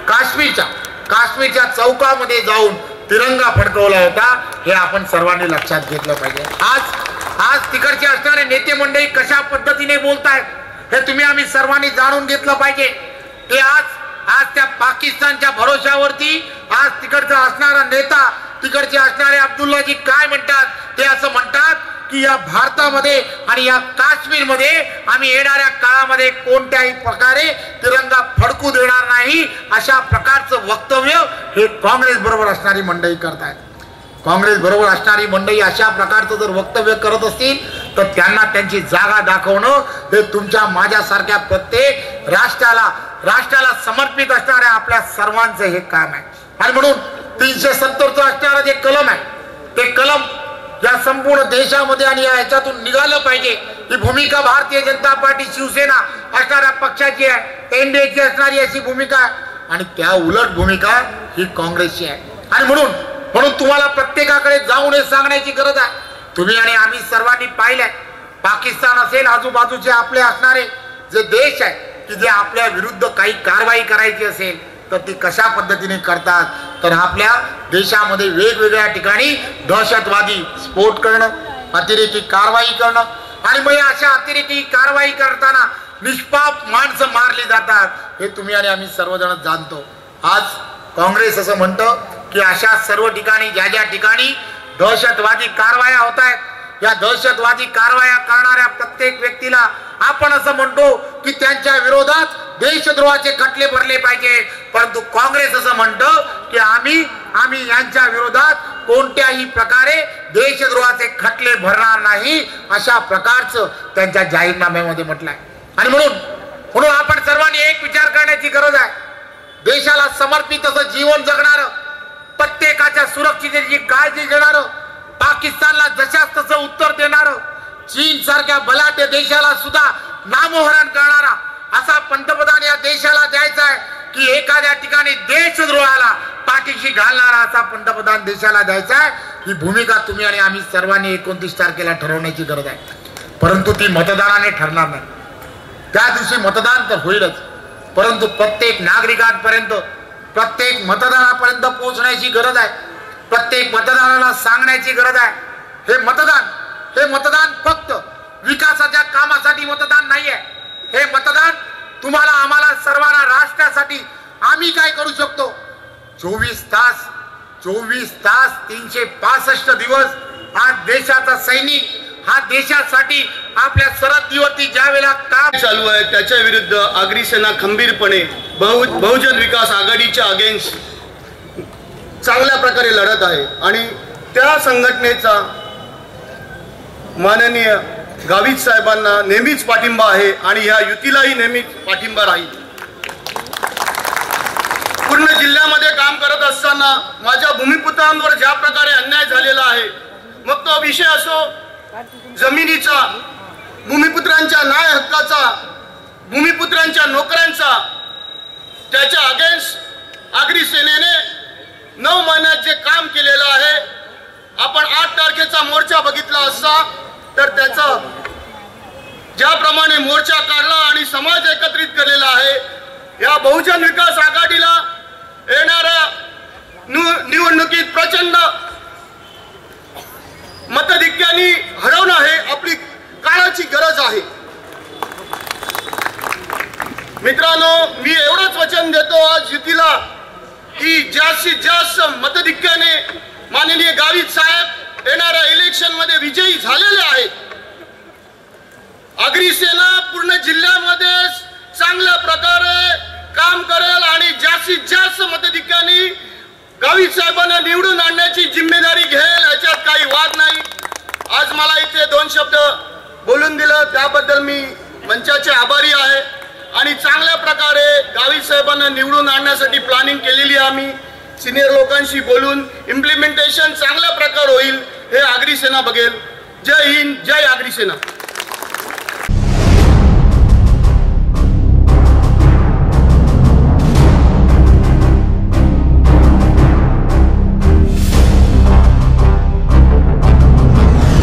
काश्मीरच्या चौकामध्ये जाऊन तिरंगा फडकवला होता. हे आपण सर्वांनी लक्षात घेतलं पाहिजे. आज तिकडचे असणारे नेते मंडळी कशा पद्धतीने बोलतायत हे तुम्ही आम्ही सर्वांनी जाणून घेतलं पाहिजे. ते आज त्या पाकिस्तानच्या भरोशावरती आज तिकडचा असणारा नेता, तिकडचे असणारे अब्दुल्लाजी काय म्हणतात, ते असं म्हणतात की या भारतामध्ये आणि या काश्मीरमध्ये आम्ही येणाऱ्या काळामध्ये कोणत्याही प्रकारे तिरंगा फडकू देणार नाही, अशा प्रकारचं वक्तव्य हे काँग्रेस बरोबर असणारी मंडळी करतायत. काँग्रेस बरोबर असणारी मंडळी अशा प्रकारचं जर वक्तव्य करत असतील तर त्यांना त्यांची जागा दाखवणं हे तुमच्या माझ्यासारख्या प्रत्येक राष्ट्राला समर्पित असणाऱ्या आपल्या सर्वांचं हे काम आहे. आणि म्हणून 370चं असणारं जे कलम आहे, ते कलम या संपूर्ण देशामध्ये आणि या ह्याच्यातून निघालं पाहिजे. ही भूमिका भारतीय जनता पार्टी, शिवसेना असणाऱ्या पक्षाची आहे, एनडीएची असणारी अशी भूमिका आहे आणि त्या उलट भूमिका ही काँग्रेसची आहे. आणि म्हणून तुम्हाला प्रत्येकाकडे जाऊन हे सांगण्याची गरज आहे. तुम्ही आणि आम्ही सर्वांनी पाहिलंय, पाकिस्तान असेल, आजूबाजूचे आपले असणारे जे देश आहे की जे आपल्या विरुद्ध काही कारवाई करायची असेल तर ती कशा पद्धतीने करतात, तर आपल्या देशामध्ये वेगवेगळ्या ठिकाणी दहशतवादी स्फोट करणं, अतिरेकी कारवाई करणं आणि मग अशा अतिरेकी कारवाई करताना निष्पाप माणसं मारली जातात. हे तुम्ही आणि आम्ही सर्वजण जाणतो. आज काँग्रेस असं म्हणतं की अशा सर्व ठिकाणी ज्या ज्या ठिकाणी दहशतवादी कारवाया होत आहेत, या दहशतवादी कारवाया करणाऱ्या प्रत्येक व्यक्तीला आपण असं म्हणतो की त्यांच्या विरोधात देशद्रोहाचे खटले भरले पाहिजे. परंतु काँग्रेस असं म्हणतं की आम्ही यांच्या विरोधात कोणत्याही प्रकारे देशद्रोहाचे खटले भरणार नाही, अशा प्रकारचं त्यांच्या जाहीरनाम्यामध्ये म्हटलंय. आणि म्हणून आपण सर्वांनी एक विचार करण्याची गरज आहे. देशाला समर्पित असं जीवन जगणारं, प्रत्येकाच्या सुरक्षिततेची काळजी घेणारं, पाकिस्तानला जशाच तसं उत्तर देणारं, चीन सारख्या बलाढ्य देशाला सुद्धा नामोहरण करणारा असा पंतप्रधान या देशाला द्यायचा आहे की एखाद्या ठिकाणी देशद्रोहाला पाठीशी घालणारा असा पंतप्रधान देशाला द्यायचा आहे. ही भूमिका तुम्ही आणि आम्ही सर्वांनी 29 तारखेला ठरवण्याची गरज आहे. परंतु ती मतदानाने ठरणार नाही. त्या दिवशी मतदान तर होईलच, परंतु प्रत्येक नागरिकांपर्यंत, प्रत्येक मतदारापर्यंत पोहोचण्याची गरज आहे. प्रत्येक मतदाराला सांगण्याची गरज आहे, हे मतदान फक्त विकासाच्या कामासाठी मतदान नाहीये. हे मतदान तुम्हाला आम्हाला सर्वांना राष्ट्रासाठी आम्ही काय करू शकतो. 24 तास 365 दिवस हा देशाचा सैनिक हा देशासाठी आपल्या सरहद्दीवरती ज्या वेळेला काम चालू आहे त्याच्या विरुद्ध आगरी सेना खंबीरपणे बहुजन विकास आघाडीच्या अगेन्स्ट चांगल्या प्रकारे लढत आहे. आणि त्या संघटनेचा माननीय गावित साहेबांना नेहमीच पाठिंबा आहे आणि ह्या युतीलाही नेहमीच पाठिंबा राहील. पूर्ण जिल्ह्यामध्ये काम करत असताना माझ्या भूमिपुत्रांवर ज्या प्रकारे अन्याय झालेला आहे, मग तो विषय असो जमिनीचा, भूमिपुत्रांच्या न्याय हक्काचा, भूमिपुत्रांच्या नोकऱ्यांचा, त्याच्या अगेन्स्ट आगरी सेनेने 9 महिन्यात जे काम केलेलं आहे, आपण 8 तारखेचा मोर्चा बघितला असता तर त्याचा ज्याप्रमाणे मोर्चा काढला आणि समाज एकत्रित केलेला आहे, या बहुजन विकास आघाडीला येणाऱ्या निवडणुकीत प्रचंड मतधिक्याने हरवणं हे आपली काळाची गरज आहे. मित्रांनो, मी एवढंच वचन देतो आज युतीला की जास्तीत जास्त मतधिक्याने माननीय गावित साहेब येणाऱ्या इलेक्शन मध्ये विजयी झालेले आहेत. आगरी सेना पूर्ण जिल्ह्यामध्ये चांगल्या प्रकारे काम करेल आणि जास्तीत जास्त मतधिक्याने गावित साहेबांना निवडून आणण्याची जिम्मेदारी घेईल, याच्यात काही वाद नाही. आज मला इथे 2 शब्द बोलून दिलं त्याबद्दल मी मंचाचे आभारी आहे. आणि चांगल्या प्रकारे गावित साहेबांना निवडून आणण्यासाठी प्लॅनिंग केलेली आहे. आम्ही सिनियर लोकांशी बोलून इम्प्लिमेंटेशन चांगल्या प्रकारे होईल हे आगरी सेना बघेल. जय हिंद, जय आगरी सेना.